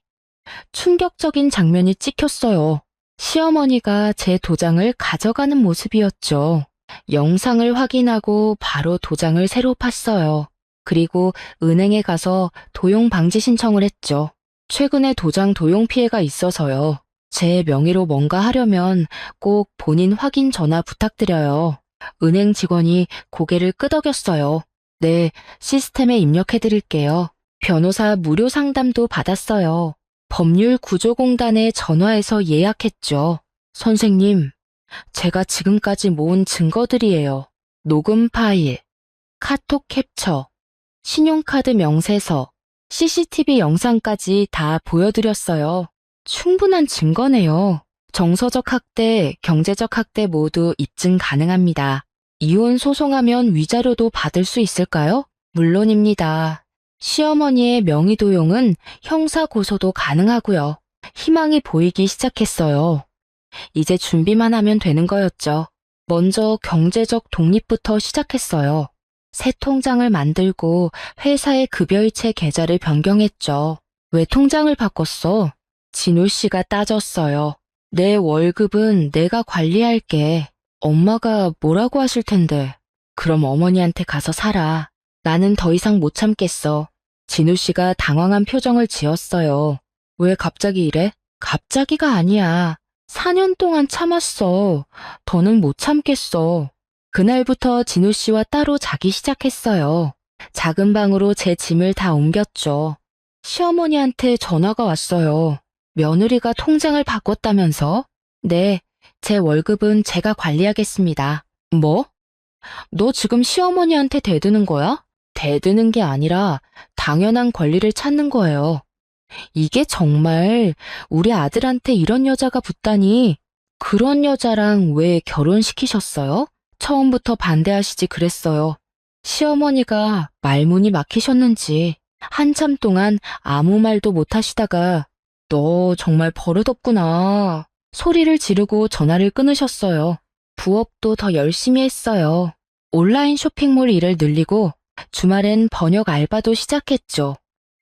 충격적인 장면이 찍혔어요. 시어머니가 제 도장을 가져가는 모습이었죠. 영상을 확인하고 바로 도장을 새로 팠어요. 그리고 은행에 가서 도용 방지 신청을 했죠. 최근에 도장 도용 피해가 있어서요. 제 명의로 뭔가 하려면 꼭 본인 확인 전화 부탁드려요. 은행 직원이 고개를 끄덕였어요. 네, 시스템에 입력해드릴게요. 변호사 무료 상담도 받았어요. 법률구조공단에 전화해서 예약했죠. 선생님, 제가 지금까지 모은 증거들이에요. 녹음 파일, 카톡 캡처, 신용카드 명세서, CCTV 영상까지 다 보여드렸어요. 충분한 증거네요. 정서적 학대, 경제적 학대 모두 입증 가능합니다. 이혼 소송하면 위자료도 받을 수 있을까요? 물론입니다. 시어머니의 명의 도용은 형사 고소도 가능하고요. 희망이 보이기 시작했어요. 이제 준비만 하면 되는 거였죠. 먼저 경제적 독립부터 시작했어요. 새 통장을 만들고 회사의 급여이체 계좌를 변경했죠. 왜 통장을 바꿨어? 진우 씨가 따졌어요. 내 월급은 내가 관리할게. 엄마가 뭐라고 하실 텐데. 그럼 어머니한테 가서 살아. 나는 더 이상 못 참겠어. 진우 씨가 당황한 표정을 지었어요. 왜 갑자기 이래? 갑자기가 아니야. 4년 동안 참았어. 더는 못 참겠어. 그날부터 진우 씨와 따로 자기 시작했어요. 작은 방으로 제 짐을 다 옮겼죠. 시어머니한테 전화가 왔어요. 며느리가 통장을 바꿨다면서? 네, 제 월급은 제가 관리하겠습니다. 뭐? 너 지금 시어머니한테 대드는 거야? 대드는 게 아니라 당연한 권리를 찾는 거예요. 이게 정말 우리 아들한테 이런 여자가 붙다니. 그런 여자랑 왜 결혼시키셨어요? 처음부터 반대하시지 그랬어요. 시어머니가 말문이 막히셨는지 한참 동안 아무 말도 못 하시다가 너 정말 버릇없구나. 소리를 지르고 전화를 끊으셨어요. 부업도 더 열심히 했어요. 온라인 쇼핑몰 일을 늘리고 주말엔 번역 알바도 시작했죠.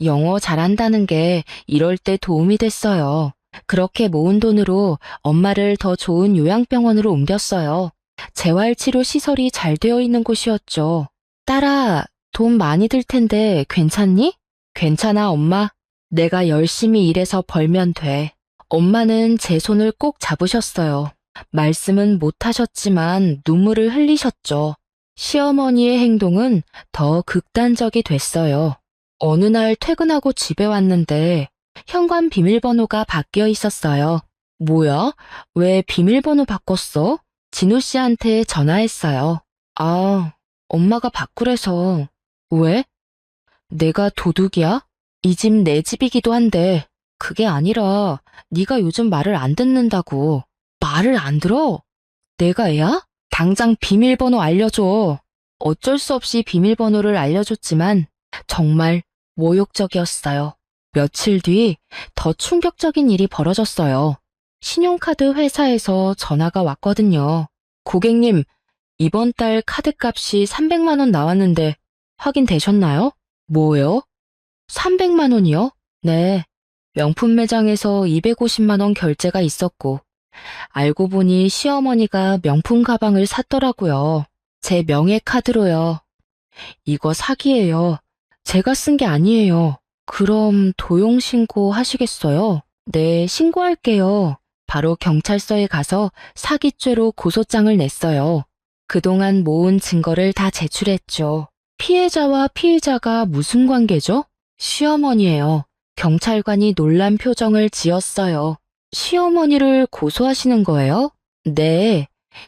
영어 잘한다는 게 이럴 때 도움이 됐어요. 그렇게 모은 돈으로 엄마를 더 좋은 요양병원으로 옮겼어요. 재활치료 시설이 잘 되어 있는 곳이었죠. 딸아, 돈 많이 들 텐데 괜찮니? 괜찮아, 엄마. 내가 열심히 일해서 벌면 돼. 엄마는 제 손을 꼭 잡으셨어요. 말씀은 못 하셨지만 눈물을 흘리셨죠. 시어머니의 행동은 더 극단적이 됐어요. 어느 날 퇴근하고 집에 왔는데 현관 비밀번호가 바뀌어 있었어요. 뭐야? 왜 비밀번호 바꿨어? 진우 씨한테 전화했어요. 아, 엄마가 바꾸래서. 왜? 내가 도둑이야? 이 집 내 집이기도 한데 그게 아니라 네가 요즘 말을 안 듣는다고. 말을 안 들어? 내가 애야? 당장 비밀번호 알려줘. 어쩔 수 없이 비밀번호를 알려줬지만 정말 모욕적이었어요. 며칠 뒤 더 충격적인 일이 벌어졌어요. 신용카드 회사에서 전화가 왔거든요. 고객님, 이번 달 카드값이 300만 원 나왔는데 확인되셨나요? 뭐요? 300만 원이요? 네. 명품 매장에서 250만 원 결제가 있었고 알고 보니 시어머니가 명품 가방을 샀더라고요. 제 명예 카드로요. 이거 사기예요. 제가 쓴 게 아니에요. 그럼 도용 신고 하시겠어요? 네, 신고할게요. 바로 경찰서에 가서 사기죄로 고소장을 냈어요. 그동안 모은 증거를 다 제출했죠. 피해자와 피의자가 무슨 관계죠? 시어머니예요. 경찰관이 놀란 표정을 지었어요. 시어머니를 고소하시는 거예요? 네.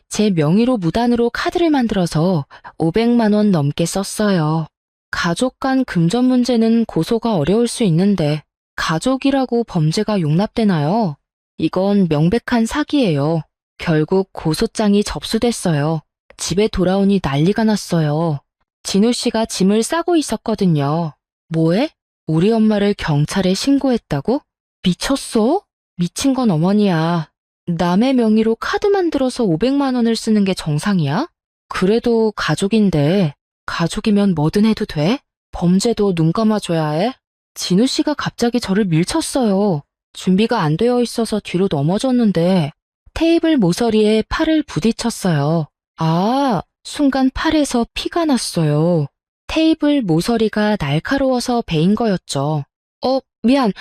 제 명의로 무단으로 카드를 만들어서 500만 원 넘게 썼어요. 가족 간 금전 문제는 고소가 어려울 수 있는데 가족이라고 범죄가 용납되나요? 이건 명백한 사기예요. 결국 고소장이 접수됐어요. 집에 돌아오니 난리가 났어요. 진우 씨가 짐을 싸고 있었거든요. 뭐해? 우리 엄마를 경찰에 신고했다고? 미쳤어? 미친 건 어머니야. 남의 명의로 카드 만들어서 500만 원을 쓰는 게 정상이야? 그래도 가족인데 가족이면 뭐든 해도 돼? 범죄도 눈 감아줘야 해? 진우 씨가 갑자기 저를 밀쳤어요. 준비가 안 되어 있어서 뒤로 넘어졌는데 테이블 모서리에 팔을 부딪혔어요. 아, 순간 팔에서 피가 났어요. 테이블 모서리가 날카로워서 베인 거였죠. 미안.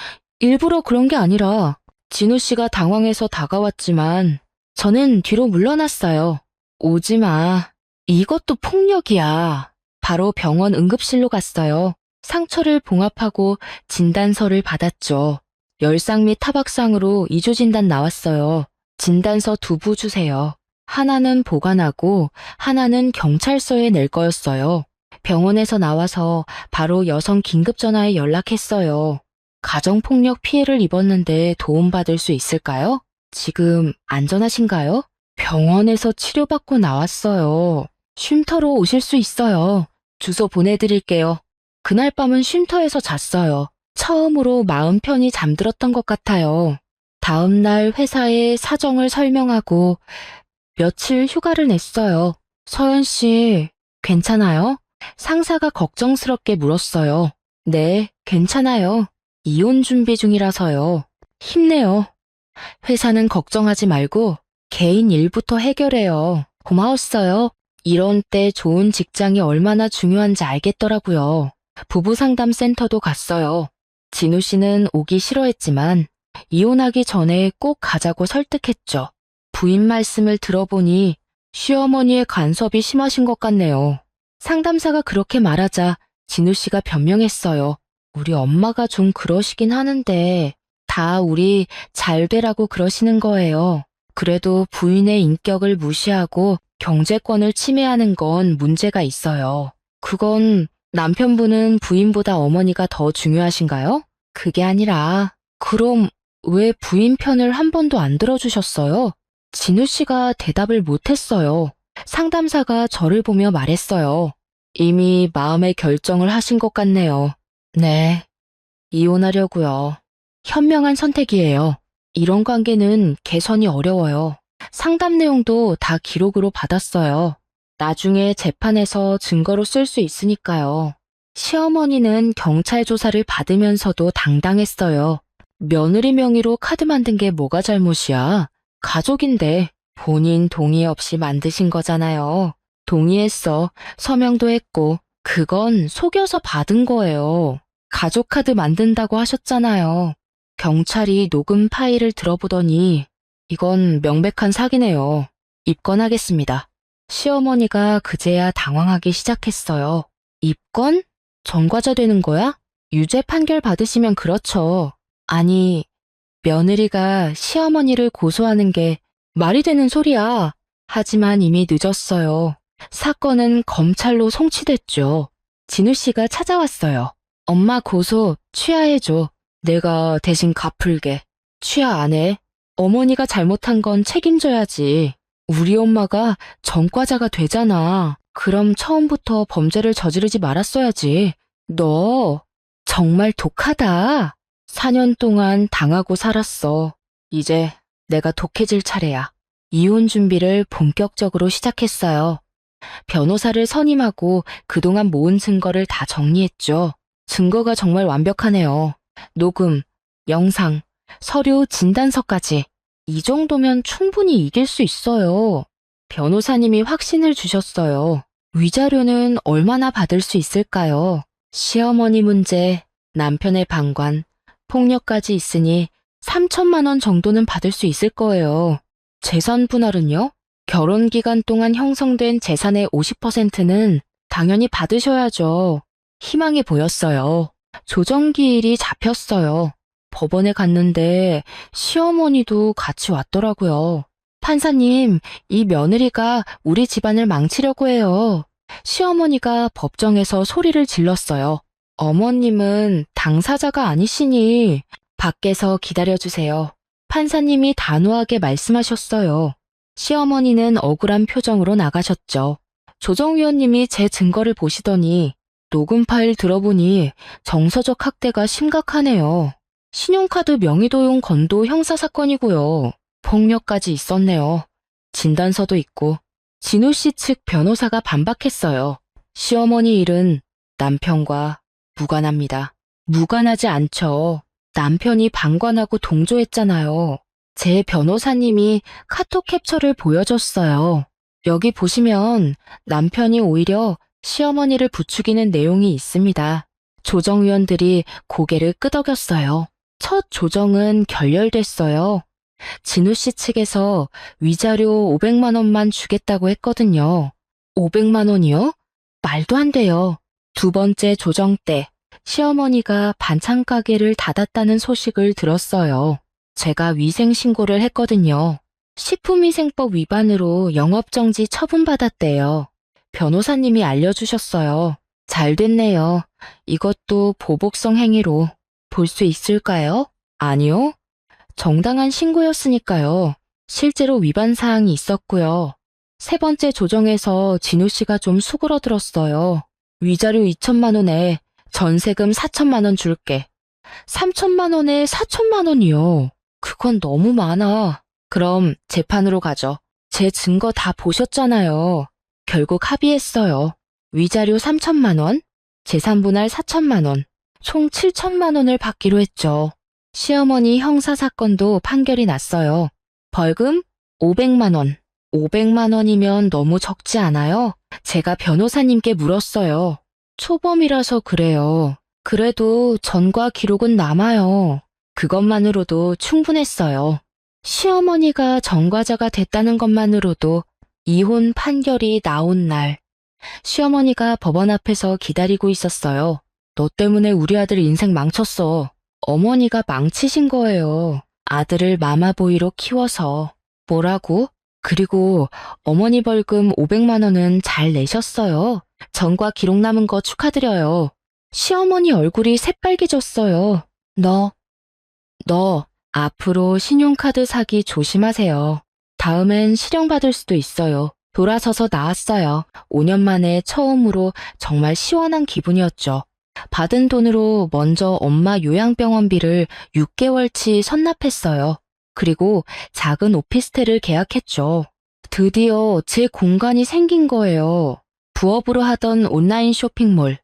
일부러 그런 게 아니라 진우 씨가 당황해서 다가왔지만 저는 뒤로 물러났어요. 오지 마. 이것도 폭력이야. 바로 병원 응급실로 갔어요. 상처를 봉합하고 진단서를 받았죠. 열상 및 타박상으로 이조 진단 나왔어요. 진단서 2부 주세요. 하나는 보관하고 하나는 경찰서에 낼 거였어요. 병원에서 나와서 바로 여성 긴급전화에 연락했어요. 가정폭력 피해를 입었는데 도움받을 수 있을까요? 지금 안전하신가요? 병원에서 치료받고 나왔어요. 쉼터로 오실 수 있어요. 주소 보내드릴게요. 그날 밤은 쉼터에서 잤어요. 처음으로 마음 편히 잠들었던 것 같아요. 다음 날 회사에 사정을 설명하고 며칠 휴가를 냈어요. 서연 씨, 괜찮아요? 상사가 걱정스럽게 물었어요. 네, 괜찮아요. 이혼 준비 중이라서요. 힘내요. 회사는 걱정하지 말고 개인 일부터 해결해요. 고마웠어요. 이런 때 좋은 직장이 얼마나 중요한지 알겠더라고요. 부부상담센터도 갔어요. 진우 씨는 오기 싫어했지만 이혼하기 전에 꼭 가자고 설득했죠. 부인 말씀을 들어보니 시어머니의 간섭이 심하신 것 같네요. 상담사가 그렇게 말하자 진우 씨가 변명했어요. 우리 엄마가 좀 그러시긴 하는데 다 우리 잘 되라고 그러시는 거예요. 그래도 부인의 인격을 무시하고 경제권을 침해하는 건 문제가 있어요. 그건 남편분은 부인보다 어머니가 더 중요하신가요? 그게 아니라 그럼 왜 부인 편을 한 번도 안 들어주셨어요? 진우 씨가 대답을 못했어요. 상담사가 저를 보며 말했어요. 이미 마음의 결정을 하신 것 같네요. 네, 이혼하려고요. 현명한 선택이에요. 이런 관계는 개선이 어려워요. 상담 내용도 다 기록으로 받았어요. 나중에 재판에서 증거로 쓸 수 있으니까요. 시어머니는 경찰 조사를 받으면서도 당당했어요. 며느리 명의로 카드 만든 게 뭐가 잘못이야? 가족인데 본인 동의 없이 만드신 거잖아요. 동의했어. 서명도 했고 그건 속여서 받은 거예요. 가족 카드 만든다고 하셨잖아요. 경찰이 녹음 파일을 들어보더니 이건 명백한 사기네요. 입건하겠습니다. 시어머니가 그제야 당황하기 시작했어요. 입건? 전과자 되는 거야? 유죄 판결 받으시면 그렇죠. 아니, 며느리가 시어머니를 고소하는 게 말이 되는 소리야. 하지만 이미 늦었어요. 사건은 검찰로 송치됐죠. 진우 씨가 찾아왔어요. 엄마 고소 취하해줘. 내가 대신 갚을게. 취하 안 해. 어머니가 잘못한 건 책임져야지. 우리 엄마가 전과자가 되잖아. 그럼 처음부터 범죄를 저지르지 말았어야지. 너 정말 독하다. 4년 동안 당하고 살았어. 이제 내가 독해질 차례야. 이혼 준비를 본격적으로 시작했어요. 변호사를 선임하고 그동안 모은 증거를 다 정리했죠. 증거가 정말 완벽하네요. 녹음, 영상, 서류, 진단서까지. 이 정도면 충분히 이길 수 있어요. 변호사님이 확신을 주셨어요. 위자료는 얼마나 받을 수 있을까요? 시어머니 문제, 남편의 방관, 폭력까지 있으니 3천만 원 정도는 받을 수 있을 거예요. 재산 분할은요? 결혼 기간 동안 형성된 재산의 50%는 당연히 받으셔야죠. 희망이 보였어요. 조정기일이 잡혔어요. 법원에 갔는데 시어머니도 같이 왔더라고요. 판사님, 이 며느리가 우리 집안을 망치려고 해요. 시어머니가 법정에서 소리를 질렀어요. 어머님은 당사자가 아니시니 밖에서 기다려주세요. 판사님이 단호하게 말씀하셨어요. 시어머니는 억울한 표정으로 나가셨죠. 조정위원님이 제 증거를 보시더니 녹음 파일 들어보니 정서적 학대가 심각하네요. 신용카드 명의도용 건도 형사사건이고요. 폭력까지 있었네요. 진단서도 있고 진우 씨 측 변호사가 반박했어요. 시어머니 일은 남편과 무관합니다. 무관하지 않죠. 남편이 방관하고 동조했잖아요. 제 변호사님이 카톡 캡처를 보여줬어요. 여기 보시면 남편이 오히려 시어머니를 부추기는 내용이 있습니다. 조정위원들이 고개를 끄덕였어요. 첫 조정은 결렬됐어요. 진우 씨 측에서 위자료 500만 원만 주겠다고 했거든요. 500만 원이요? 말도 안 돼요. 두 번째 조정 때 시어머니가 반찬 가게를 닫았다는 소식을 들었어요. 제가 위생신고를 했거든요. 식품위생법 위반으로 영업정지 처분받았대요. 변호사님이 알려주셨어요. 잘 됐네요. 이것도 보복성 행위로 볼 수 있을까요? 아니요. 정당한 신고였으니까요. 실제로 위반 사항이 있었고요. 세 번째 조정에서 진우 씨가 좀 수그러들었어요. 위자료 2천만 원에 전세금 4천만 원 줄게. 3천만 원에 4천만 원이요. 그건 너무 많아. 그럼 재판으로 가죠. 제 증거 다 보셨잖아요. 결국 합의했어요. 위자료 3천만 원, 재산분할 4천만 원, 총 7천만 원을 받기로 했죠. 시어머니 형사사건도 판결이 났어요. 벌금 500만 원. 500만 원이면 너무 적지 않아요? 제가 변호사님께 물었어요. 초범이라서 그래요. 그래도 전과 기록은 남아요. 그것만으로도 충분했어요. 시어머니가 전과자가 됐다는 것만으로도 이혼 판결이 나온 날, 시어머니가 법원 앞에서 기다리고 있었어요. 너 때문에 우리 아들 인생 망쳤어. 어머니가 망치신 거예요. 아들을 마마보이로 키워서. 뭐라고? 그리고 어머니 벌금 500만 원은 잘 내셨어요. 전과 기록 남은 거 축하드려요. 시어머니 얼굴이 새빨개졌어요. 너 앞으로 신용카드 사기 조심하세요. 다음엔 실형받을 수도 있어요. 돌아서서 나왔어요. 5년 만에 처음으로 정말 시원한 기분이었죠. 받은 돈으로 먼저 엄마 요양병원비를 6개월치 선납했어요. 그리고 작은 오피스텔을 계약했죠. 드디어 제 공간이 생긴 거예요. 부업으로 하던 온라인 쇼핑몰.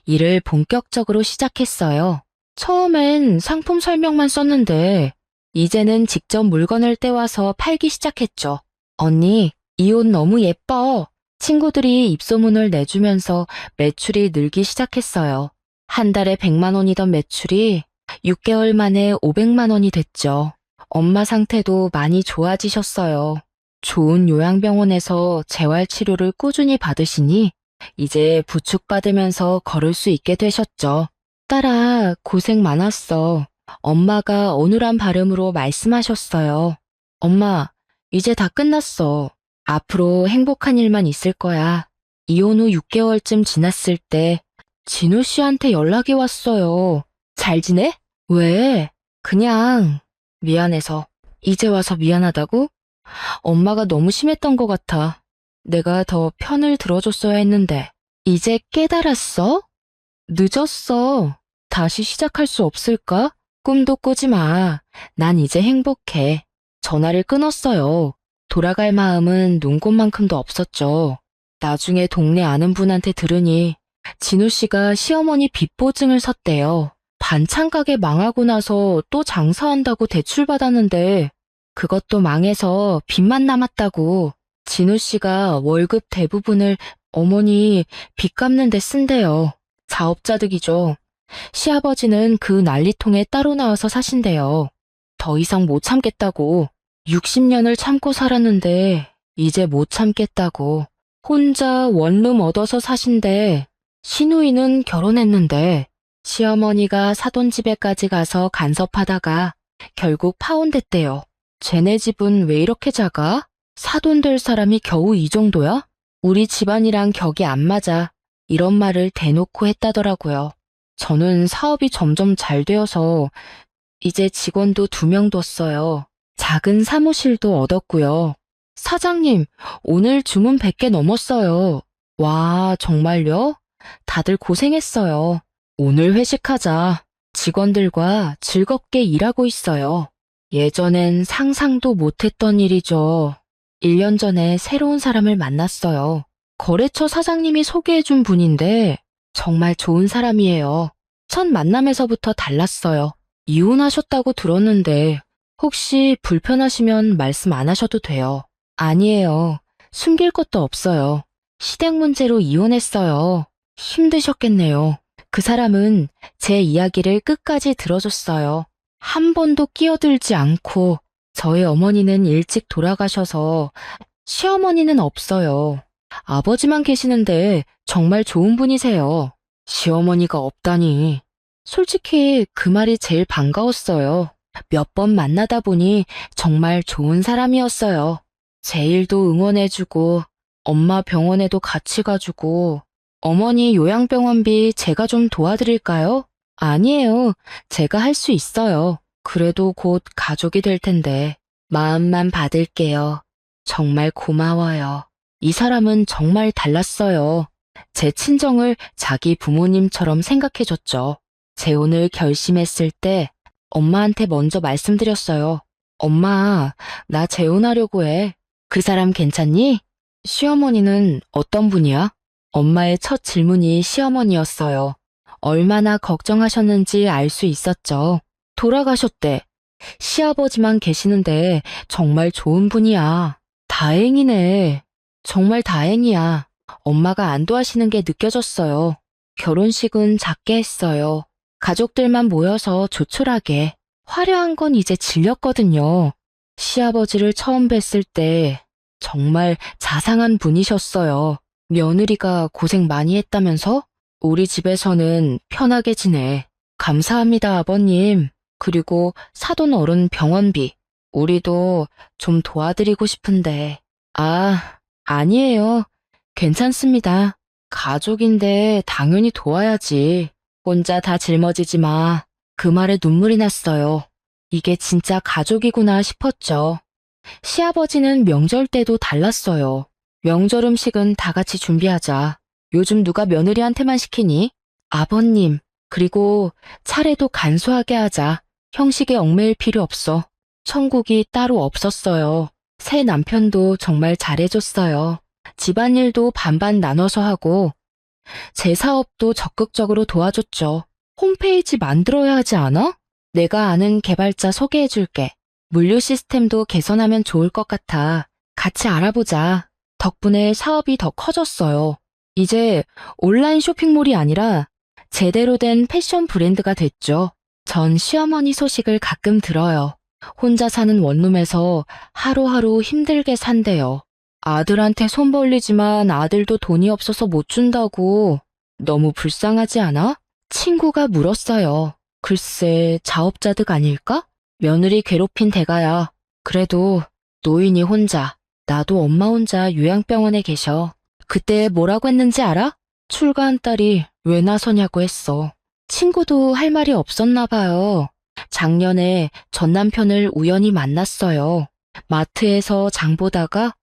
일을 본격적으로 시작했어요. 처음엔 상품 설명만 썼는데 이제는 직접 물건을 떼와서 팔기 시작했죠. 언니, 이 옷 너무 예뻐. 친구들이 입소문을 내주면서 매출이 늘기 시작했어요. 한 달에 100만 원이던 매출이 6개월 만에 500만 원이 됐죠. 엄마 상태도 많이 좋아지셨어요. 좋은 요양병원에서 재활치료를 꾸준히 받으시니 이제 부축받으면서 걸을 수 있게 되셨죠. 딸아, 고생 많았어. 엄마가 어눌한 발음으로 말씀하셨어요. 엄마, 이제 다 끝났어. 앞으로 행복한 일만 있을 거야. 이혼 후 6개월쯤 지났을 때 진우 씨한테 연락이 왔어요. 잘 지내? 왜? 그냥 미안해서. 이제 와서 미안하다고? 엄마가 너무 심했던 것 같아. 내가 더 편을 들어줬어야 했는데. 이제 깨달았어? 늦었어. 다시 시작할 수 없을까? 꿈도 꾸지 마. 난 이제 행복해. 전화를 끊었어요. 돌아갈 마음은 눈꽃만큼도 없었죠. 나중에 동네 아는 분한테 들으니 진우 씨가 시어머니 빚보증을 섰대요. 반찬 가게 망하고 나서 또 장사한다고 대출받았는데 그것도 망해서 빚만 남았다고. 진우 씨가 월급 대부분을 어머니 빚 갚는 데 쓴대요. 자업자득이죠. 시아버지는 그 난리통에 따로 나와서 사신대요. 더 이상 못 참겠다고. 60년을 참고 살았는데 이제 못 참겠다고. 혼자 원룸 얻어서 사신대. 시누이는 결혼했는데 시어머니가 사돈집에까지 가서 간섭하다가 결국 파혼됐대요. 쟤네 집은 왜 이렇게 작아? 사돈 될 사람이 겨우 이 정도야? 우리 집안이랑 격이 안 맞아. 이런 말을 대놓고 했다더라고요. 저는 사업이 점점 잘 되어서 이제 직원도 2명 뒀어요. 작은 사무실도 얻었고요. 사장님, 오늘 주문 100개 넘었어요. 와, 정말요? 다들 고생했어요. 오늘 회식하자. 직원들과 즐겁게 일하고 있어요. 예전엔 상상도 못했던 일이죠. 1년 전에 새로운 사람을 만났어요. 거래처 사장님이 소개해준 분인데 정말 좋은 사람이에요. 첫 만남에서부터 달랐어요. 이혼하셨다고 들었는데 혹시 불편하시면 말씀 안 하셔도 돼요. 아니에요. 숨길 것도 없어요. 시댁 문제로 이혼했어요. 힘드셨겠네요. 그 사람은 제 이야기를 끝까지 들어줬어요. 한 번도 끼어들지 않고 저희 어머니는 일찍 돌아가셔서 시어머니는 없어요. 아버지만 계시는데 정말 좋은 분이세요. 시어머니가 없다니. 솔직히 그 말이 제일 반가웠어요. 몇 번 만나다 보니 정말 좋은 사람이었어요. 제 일도 응원해주고 엄마 병원에도 같이 가주고 어머니 요양병원비 제가 좀 도와드릴까요? 아니에요. 제가 할 수 있어요. 그래도 곧 가족이 될 텐데 마음만 받을게요. 정말 고마워요. 이 사람은 정말 달랐어요. 제 친정을 자기 부모님처럼 생각해줬죠. 재혼을 결심했을 때 엄마한테 먼저 말씀드렸어요. 엄마, 나 재혼하려고 해. 그 사람 괜찮니? 시어머니는 어떤 분이야? 엄마의 첫 질문이 시어머니였어요. 얼마나 걱정하셨는지 알 수 있었죠. 돌아가셨대. 시아버지만 계시는데 정말 좋은 분이야. 다행이네. 정말 다행이야. 엄마가 안도하시는 게 느껴졌어요. 결혼식은 작게 했어요. 가족들만 모여서 조촐하게. 화려한 건 이제 질렸거든요. 시아버지를 처음 뵀을 때 정말 자상한 분이셨어요. 며느리가 고생 많이 했다면서? 우리 집에서는 편하게 지내. 감사합니다, 아버님. 그리고 사돈 어른 병원비. 우리도 좀 도와드리고 싶은데. 아, 아니에요. 괜찮습니다. 가족인데 당연히 도와야지. 혼자 다 짊어지지 마. 그 말에 눈물이 났어요. 이게 진짜 가족이구나 싶었죠. 시아버지는 명절 때도 달랐어요. 명절 음식은 다 같이 준비하자. 요즘 누가 며느리한테만 시키니? 아버님, 그리고 차례도 간소하게 하자. 형식에 얽매일 필요 없어. 천국이 따로 없었어요. 새 남편도 정말 잘해줬어요. 집안일도 반반 나눠서 하고 제 사업도 적극적으로 도와줬죠. 홈페이지 만들어야 하지 않아? 내가 아는 개발자 소개해줄게. 물류 시스템도 개선하면 좋을 것 같아. 같이 알아보자. 덕분에 사업이 더 커졌어요. 이제 온라인 쇼핑몰이 아니라 제대로 된 패션 브랜드가 됐죠. 전 시어머니 소식을 가끔 들어요. 혼자 사는 원룸에서 하루하루 힘들게 산대요. 아들한테 손 벌리지만 아들도 돈이 없어서 못 준다고. 너무 불쌍하지 않아? 친구가 물었어요. 글쎄, 자업자득 아닐까? 며느리 괴롭힌 대가야. 그래도 노인이 혼자, 나도 엄마 혼자 요양병원에 계셔. 그때 뭐라고 했는지 알아? 출가한 딸이 왜 나서냐고 했어. 친구도 할 말이 없었나 봐요. 작년에 전 남편을 우연히 만났어요. 마트에서 장 보다가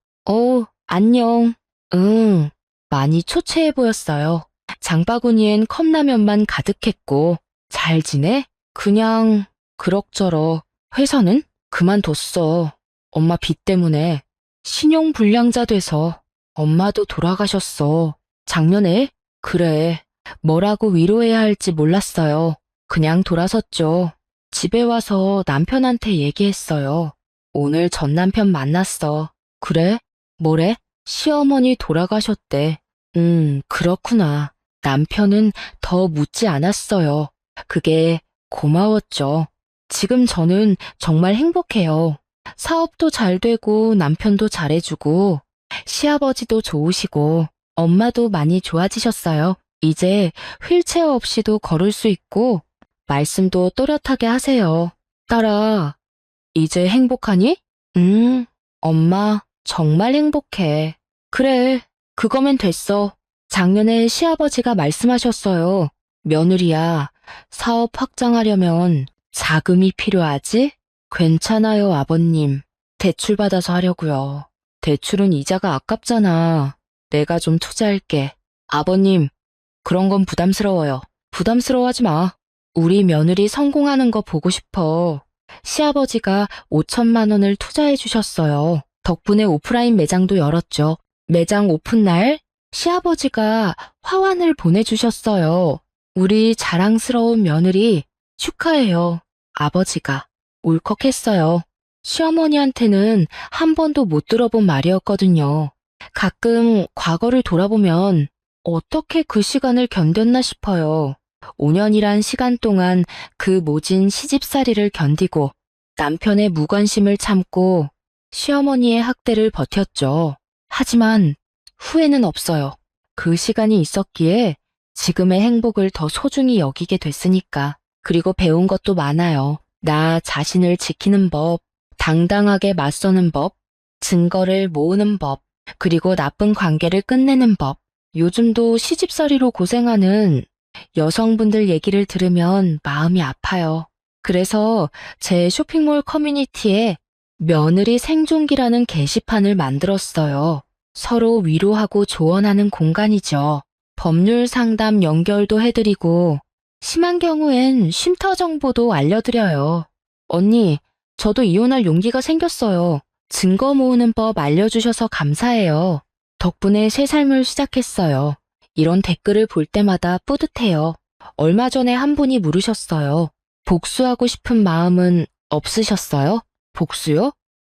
안녕. 응, 많이 초췌해 보였어요. 장바구니엔 컵라면만 가득했고, 잘 지내? 그냥 그럭저럭. 회사는? 그만뒀어. 엄마 빚 때문에. 신용불량자 돼서. 엄마도 돌아가셨어. 작년에? 그래. 뭐라고 위로해야 할지 몰랐어요. 그냥 돌아섰죠. 집에 와서 남편한테 얘기했어요. 오늘 전 남편 만났어. 그래? 뭐래? 시어머니 돌아가셨대. 그렇구나. 남편은 더 묻지 않았어요. 그게 고마웠죠. 지금 저는 정말 행복해요. 사업도 잘 되고 남편도 잘해주고 시아버지도 좋으시고 엄마도 많이 좋아지셨어요. 이제 휠체어 없이도 걸을 수 있고 말씀도 또렷하게 하세요. 딸아, 이제 행복하니? 엄마 정말 행복해. 그래, 그거면 됐어. 작년에 시아버지가 말씀하셨어요. 며느리야, 사업 확장하려면 자금이 필요하지? 괜찮아요, 아버님. 대출 받아서 하려고요. 대출은 이자가 아깝잖아. 내가 좀 투자할게. 아버님, 그런 건 부담스러워요. 부담스러워하지 마. 우리 며느리 성공하는 거 보고 싶어. 시아버지가 5천만 원을 투자해 주셨어요. 덕분에 오프라인 매장도 열었죠. 매장 오픈 날 시아버지가 화환을 보내주셨어요. 우리 자랑스러운 며느리 축하해요. 아버지가 울컥했어요. 시어머니한테는 한 번도 못 들어본 말이었거든요. 가끔 과거를 돌아보면 어떻게 그 시간을 견뎠나 싶어요. 5년이란 시간 동안 그 모진 시집살이를 견디고 남편의 무관심을 참고 시어머니의 학대를 버텼죠. 하지만 후회는 없어요. 그 시간이 있었기에 지금의 행복을 더 소중히 여기게 됐으니까. 그리고 배운 것도 많아요. 나 자신을 지키는 법, 당당하게 맞서는 법, 증거를 모으는 법, 그리고 나쁜 관계를 끝내는 법. 요즘도 시집살이로 고생하는 여성분들 얘기를 들으면 마음이 아파요. 그래서 제 쇼핑몰 커뮤니티에 며느리 생존기라는 게시판을 만들었어요. 서로 위로하고 조언하는 공간이죠. 법률 상담 연결도 해드리고 심한 경우엔 쉼터 정보도 알려드려요. 언니, 저도 이혼할 용기가 생겼어요. 증거 모으는 법 알려주셔서 감사해요. 덕분에 새 삶을 시작했어요. 이런 댓글을 볼 때마다 뿌듯해요. 얼마 전에 한 분이 물으셨어요. 복수하고 싶은 마음은 없으셨어요? 복수요?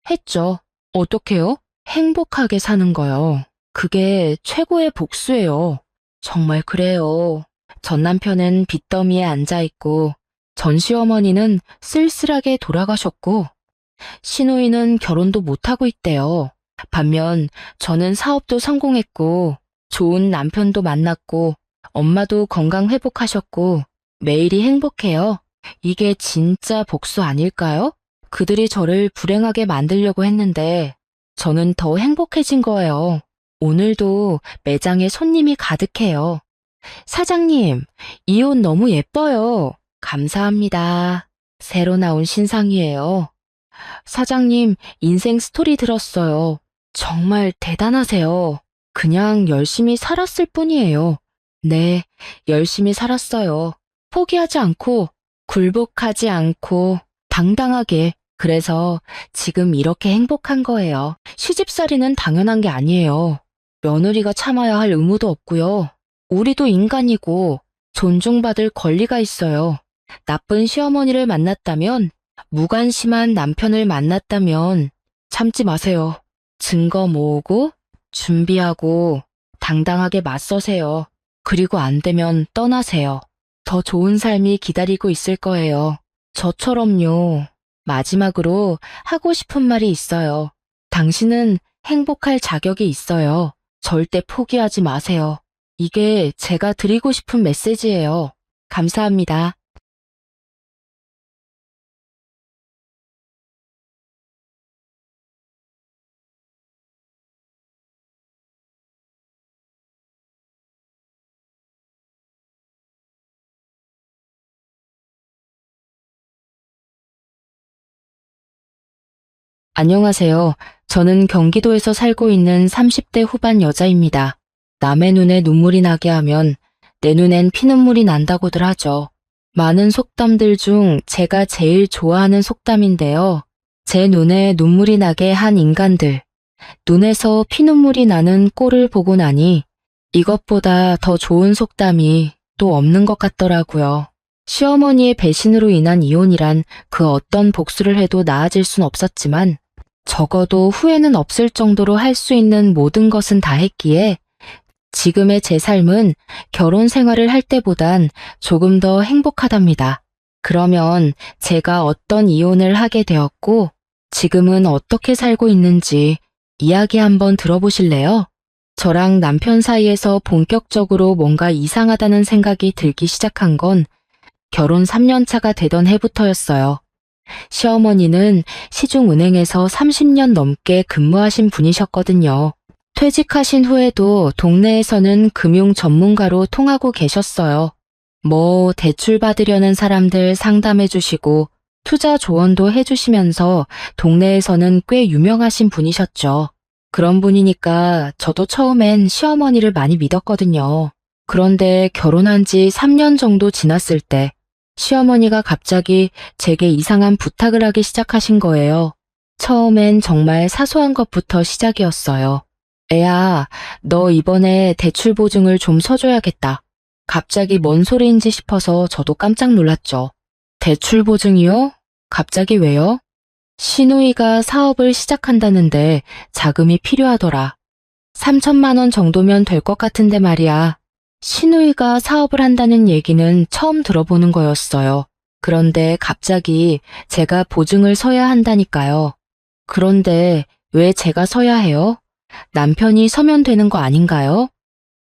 했죠. 어떻게요? 행복하게 사는 거요. 그게 최고의 복수예요. 정말 그래요. 전 남편은 빚더미에 앉아있고 전 시어머니는 쓸쓸하게 돌아가셨고 시누이는 결혼도 못하고 있대요. 반면 저는 사업도 성공했고 좋은 남편도 만났고 엄마도 건강 회복하셨고 매일이 행복해요. 이게 진짜 복수 아닐까요? 그들이 저를 불행하게 만들려고 했는데 저는 더 행복해진 거예요. 오늘도 매장에 손님이 가득해요. 사장님, 이 옷 너무 예뻐요. 감사합니다. 새로 나온 신상이에요. 사장님, 인생 스토리 들었어요. 정말 대단하세요. 그냥 열심히 살았을 뿐이에요. 네, 열심히 살았어요. 포기하지 않고, 굴복하지 않고, 당당하게. 그래서 지금 이렇게 행복한 거예요. 시집살이는 당연한 게 아니에요. 며느리가 참아야 할 의무도 없고요. 우리도 인간이고 존중받을 권리가 있어요. 나쁜 시어머니를 만났다면, 무관심한 남편을 만났다면 참지 마세요. 증거 모으고 준비하고 당당하게 맞서세요. 그리고 안 되면 떠나세요. 더 좋은 삶이 기다리고 있을 거예요. 저처럼요. 마지막으로 하고 싶은 말이 있어요. 당신은 행복할 자격이 있어요. 절대 포기하지 마세요. 이게 제가 드리고 싶은 메시지예요. 감사합니다. 안녕하세요. 저는 경기도에서 살고 있는 30대 후반 여자입니다. 남의 눈에 눈물이 나게 하면 내 눈엔 피눈물이 난다고들 하죠. 많은 속담들 중 제가 제일 좋아하는 속담인데요. 제 눈에 눈물이 나게 한 인간들, 눈에서 피눈물이 나는 꼴을 보고 나니 이것보다 더 좋은 속담이 또 없는 것 같더라고요. 시어머니의 배신으로 인한 이혼이란 그 어떤 복수를 해도 나아질 순 없었지만 적어도 후회는 없을 정도로 할 수 있는 모든 것은 다 했기에 지금의 제 삶은 결혼 생활을 할 때보단 조금 더 행복하답니다. 그러면 제가 어떤 이혼을 하게 되었고 지금은 어떻게 살고 있는지 이야기 한번 들어보실래요? 저랑 남편 사이에서 본격적으로 뭔가 이상하다는 생각이 들기 시작한 건 결혼 3년 차가 되던 해부터였어요. 시어머니는 시중은행에서 30년 넘게 근무하신 분이셨거든요. 퇴직하신 후에도 동네에서는 금융 전문가로 통하고 계셨어요. 대출 받으려는 사람들 상담해 주시고 투자 조언도 해주시면서 동네에서는 꽤 유명하신 분이셨죠. 그런 분이니까 저도 처음엔 시어머니를 많이 믿었거든요. 그런데 결혼한 지 3년 정도 지났을 때 시어머니가 갑자기 제게 이상한 부탁을 하기 시작하신 거예요. 처음엔 정말 사소한 것부터 시작이었어요. 애야, 너 이번에 대출 보증을 좀 서줘야겠다. 갑자기 뭔 소리인지 싶어서 저도 깜짝 놀랐죠. 대출 보증이요? 갑자기 왜요? 신우이가 사업을 시작한다는데 자금이 필요하더라. 3천만 원 정도면 될 것 같은데 말이야. 신우이가 사업을 한다는 얘기는 처음 들어보는 거였어요. 그런데 갑자기 제가 보증을 서야 한다니까요. 그런데 왜 제가 서야 해요? 남편이 서면 되는 거 아닌가요?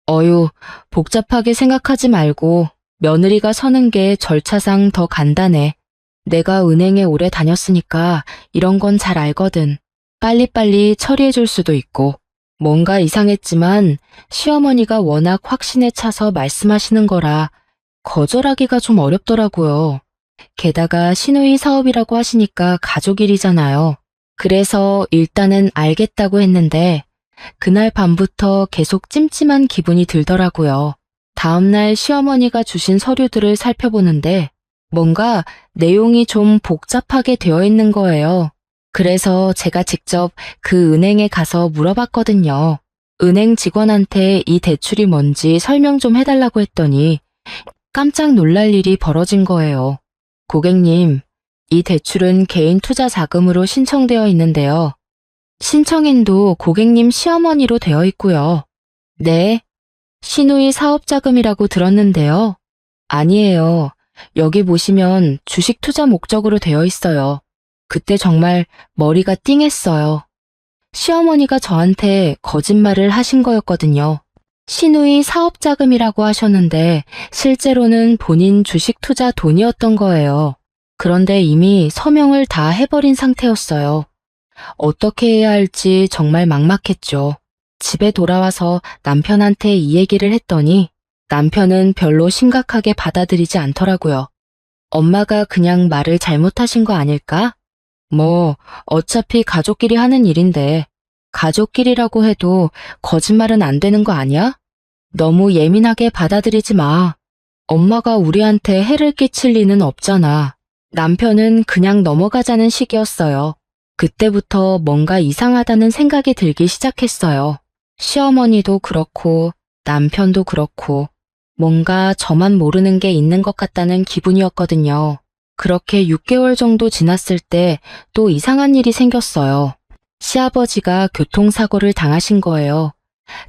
어휴, 복잡하게 생각하지 말고 며느리가 서는 게 절차상 더 간단해. 내가 은행에 오래 다녔으니까 이런 건 잘 알거든. 빨리빨리 처리해 줄 수도 있고. 뭔가 이상했지만 시어머니가 워낙 확신에 차서 말씀하시는 거라 거절하기가 좀 어렵더라고요. 게다가 시누이 사업이라고 하시니까 가족 일이잖아요. 그래서 일단은 알겠다고 했는데 그날 밤부터 계속 찜찜한 기분이 들더라고요. 다음날 시어머니가 주신 서류들을 살펴보는데 뭔가 내용이 좀 복잡하게 되어 있는 거예요. 그래서 제가 직접 그 은행에 가서 물어봤거든요. 은행 직원한테 이 대출이 뭔지 설명 좀 해달라고 했더니 깜짝 놀랄 일이 벌어진 거예요. 고객님, 이 대출은 개인 투자 자금으로 신청되어 있는데요. 신청인도 고객님 시어머니로 되어 있고요. 네, 시누이 사업자금이라고 들었는데요. 아니에요. 여기 보시면 주식 투자 목적으로 되어 있어요. 그때 정말 머리가 띵했어요. 시어머니가 저한테 거짓말을 하신 거였거든요. 시누이 사업자금이라고 하셨는데 실제로는 본인 주식 투자 돈이었던 거예요. 그런데 이미 서명을 다 해버린 상태였어요. 어떻게 해야 할지 정말 막막했죠. 집에 돌아와서 남편한테 이 얘기를 했더니 남편은 별로 심각하게 받아들이지 않더라고요. 엄마가 그냥 말을 잘못하신 거 아닐까? 뭐, 어차피 가족끼리 하는 일인데, 가족끼리라고 해도 거짓말은 안 되는 거 아니야? 너무 예민하게 받아들이지 마. 엄마가 우리한테 해를 끼칠 리는 없잖아. 남편은 그냥 넘어가자는 식이었어요. 그때부터 뭔가 이상하다는 생각이 들기 시작했어요. 시어머니도 그렇고, 남편도 그렇고, 뭔가 저만 모르는 게 있는 것 같다는 기분이었거든요. 그렇게 6개월 정도 지났을 때 또 이상한 일이 생겼어요. 시아버지가 교통사고를 당하신 거예요.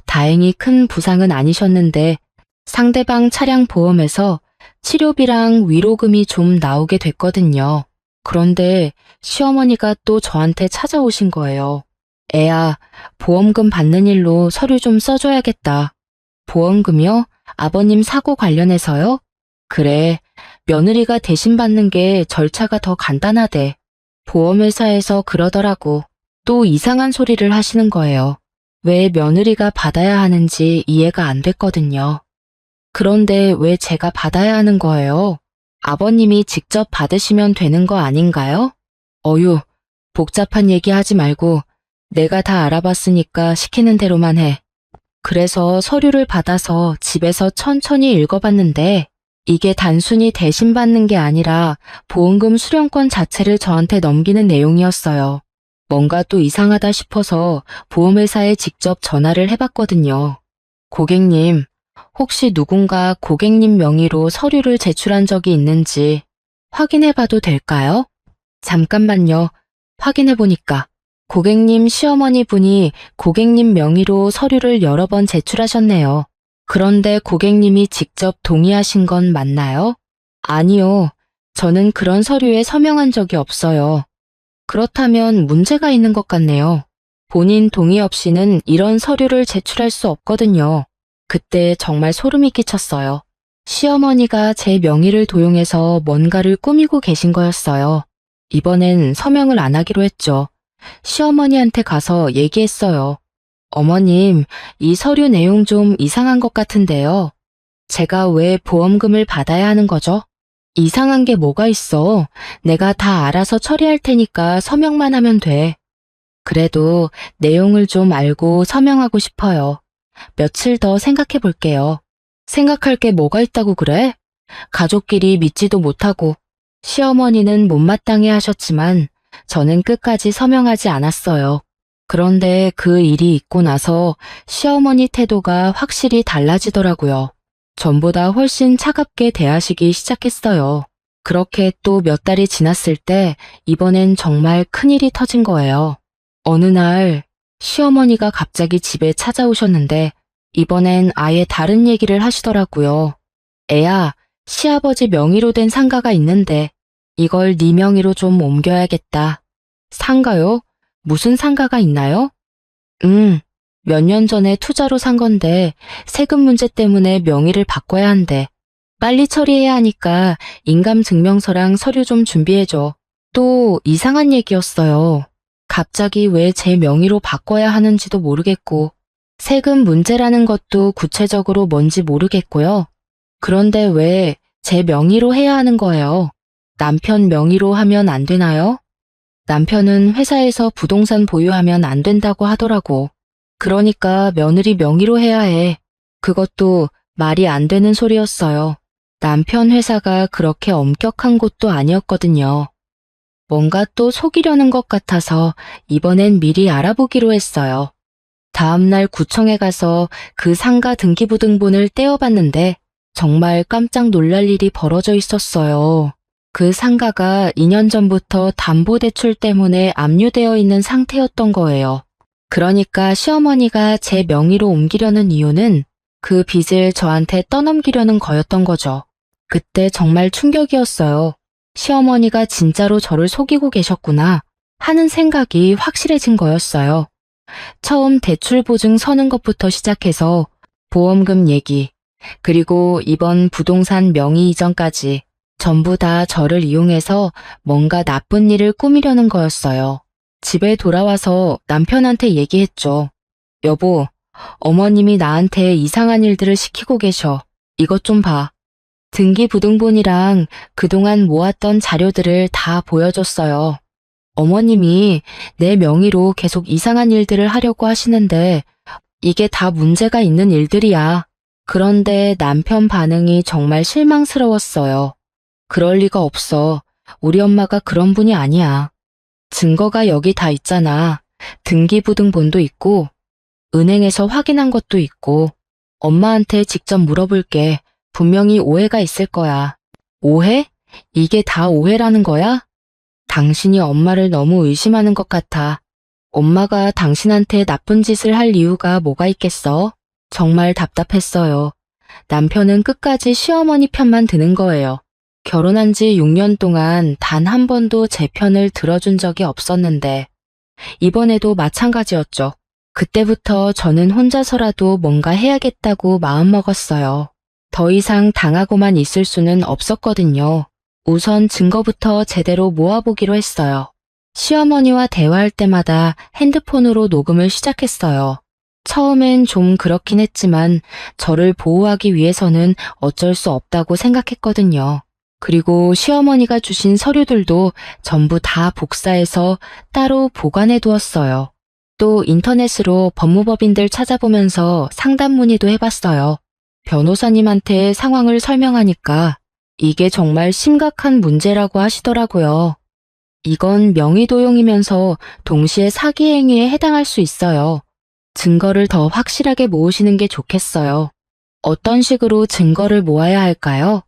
다행히 큰 부상은 아니셨는데 상대방 차량 보험에서 치료비랑 위로금이 좀 나오게 됐거든요. 그런데 시어머니가 또 저한테 찾아오신 거예요. 애야, 보험금 받는 일로 서류 좀 써줘야겠다. 보험금이요? 아버님 사고 관련해서요? 그래, 며느리가 대신 받는 게 절차가 더 간단하대. 보험회사에서 그러더라고. 또 이상한 소리를 하시는 거예요. 왜 며느리가 받아야 하는지 이해가 안 됐거든요. 그런데 왜 제가 받아야 하는 거예요? 아버님이 직접 받으시면 되는 거 아닌가요? 어휴, 복잡한 얘기 하지 말고 내가 다 알아봤으니까 시키는 대로만 해. 그래서 서류를 받아서 집에서 천천히 읽어봤는데 이게 단순히 대신 받는 게 아니라 보험금 수령권 자체를 저한테 넘기는 내용이었어요. 뭔가 또 이상하다 싶어서 보험회사에 직접 전화를 해봤거든요. 고객님, 혹시 누군가 고객님 명의로 서류를 제출한 적이 있는지 확인해봐도 될까요? 잠깐만요. 확인해보니까 고객님 시어머니 분이 고객님 명의로 서류를 여러 번 제출하셨네요. 그런데 고객님이 직접 동의하신 건 맞나요? 아니요. 저는 그런 서류에 서명한 적이 없어요. 그렇다면 문제가 있는 것 같네요. 본인 동의 없이는 이런 서류를 제출할 수 없거든요. 그때 정말 소름이 끼쳤어요. 시어머니가 제 명의를 도용해서 뭔가를 꾸미고 계신 거였어요. 이번엔 서명을 안 하기로 했죠. 시어머니한테 가서 얘기했어요. 어머님, 이 서류 내용 좀 이상한 것 같은데요. 제가 왜 보험금을 받아야 하는 거죠? 이상한 게 뭐가 있어? 내가 다 알아서 처리할 테니까 서명만 하면 돼. 그래도 내용을 좀 알고 서명하고 싶어요. 며칠 더 생각해 볼게요. 생각할 게 뭐가 있다고 그래? 가족끼리 믿지도 못하고. 시어머니는 못마땅해 하셨지만 저는 끝까지 서명하지 않았어요. 그런데 그 일이 있고 나서 시어머니 태도가 확실히 달라지더라고요. 전보다 훨씬 차갑게 대하시기 시작했어요. 그렇게 또 몇 달이 지났을 때 이번엔 정말 큰일이 터진 거예요. 어느 날 시어머니가 갑자기 집에 찾아오셨는데 이번엔 아예 다른 얘기를 하시더라고요. 애야, 시아버지 명의로 된 상가가 있는데 이걸 네 명의로 좀 옮겨야겠다. 상가요? 무슨 상가가 있나요? 몇 년 전에 투자로 산 건데 세금 문제 때문에 명의를 바꿔야 한대. 빨리 처리해야 하니까 인감증명서랑 서류 좀 준비해줘. 또 이상한 얘기였어요. 갑자기 왜 제 명의로 바꿔야 하는지도 모르겠고 세금 문제라는 것도 구체적으로 뭔지 모르겠고요. 그런데 왜 제 명의로 해야 하는 거예요? 남편 명의로 하면 안 되나요? 남편은 회사에서 부동산 보유하면 안 된다고 하더라고. 그러니까 며느리 명의로 해야 해. 그것도 말이 안 되는 소리였어요. 남편 회사가 그렇게 엄격한 곳도 아니었거든요. 뭔가 또 속이려는 것 같아서 이번엔 미리 알아보기로 했어요. 다음날 구청에 가서 그 상가 등기부등본을 떼어봤는데 정말 깜짝 놀랄 일이 벌어져 있었어요. 그 상가가 2년 전부터 담보대출 때문에 압류되어 있는 상태였던 거예요. 그러니까 시어머니가 제 명의로 옮기려는 이유는 그 빚을 저한테 떠넘기려는 거였던 거죠. 그때 정말 충격이었어요. 시어머니가 진짜로 저를 속이고 계셨구나 하는 생각이 확실해진 거였어요. 처음 대출 보증 서는 것부터 시작해서 보험금 얘기, 그리고 이번 부동산 명의 이전까지 전부 다 저를 이용해서 뭔가 나쁜 일을 꾸미려는 거였어요. 집에 돌아와서 남편한테 얘기했죠. 여보, 어머님이 나한테 이상한 일들을 시키고 계셔. 이것 좀 봐. 등기부등본이랑 그동안 모았던 자료들을 다 보여줬어요. 어머님이 내 명의로 계속 이상한 일들을 하려고 하시는데 이게 다 문제가 있는 일들이야. 그런데 남편 반응이 정말 실망스러웠어요. 그럴 리가 없어. 우리 엄마가 그런 분이 아니야. 증거가 여기 다 있잖아. 등기부등본도 있고 은행에서 확인한 것도 있고 엄마한테 직접 물어볼게. 분명히 오해가 있을 거야. 오해? 이게 다 오해라는 거야? 당신이 엄마를 너무 의심하는 것 같아. 엄마가 당신한테 나쁜 짓을 할 이유가 뭐가 있겠어? 정말 답답했어요. 남편은 끝까지 시어머니 편만 드는 거예요. 결혼한 지 6년 동안 단 한 번도 제 편을 들어준 적이 없었는데 이번에도 마찬가지였죠. 그때부터 저는 혼자서라도 뭔가 해야겠다고 마음먹었어요. 더 이상 당하고만 있을 수는 없었거든요. 우선 증거부터 제대로 모아보기로 했어요. 시어머니와 대화할 때마다 핸드폰으로 녹음을 시작했어요. 처음엔 좀 그렇긴 했지만 저를 보호하기 위해서는 어쩔 수 없다고 생각했거든요. 그리고 시어머니가 주신 서류들도 전부 다 복사해서 따로 보관해 두었어요. 또 인터넷으로 법무법인들 찾아보면서 상담 문의도 해봤어요. 변호사님한테 상황을 설명하니까 이게 정말 심각한 문제라고 하시더라고요. 이건 명의도용이면서 동시에 사기 행위에 해당할 수 있어요. 증거를 더 확실하게 모으시는 게 좋겠어요. 어떤 식으로 증거를 모아야 할까요?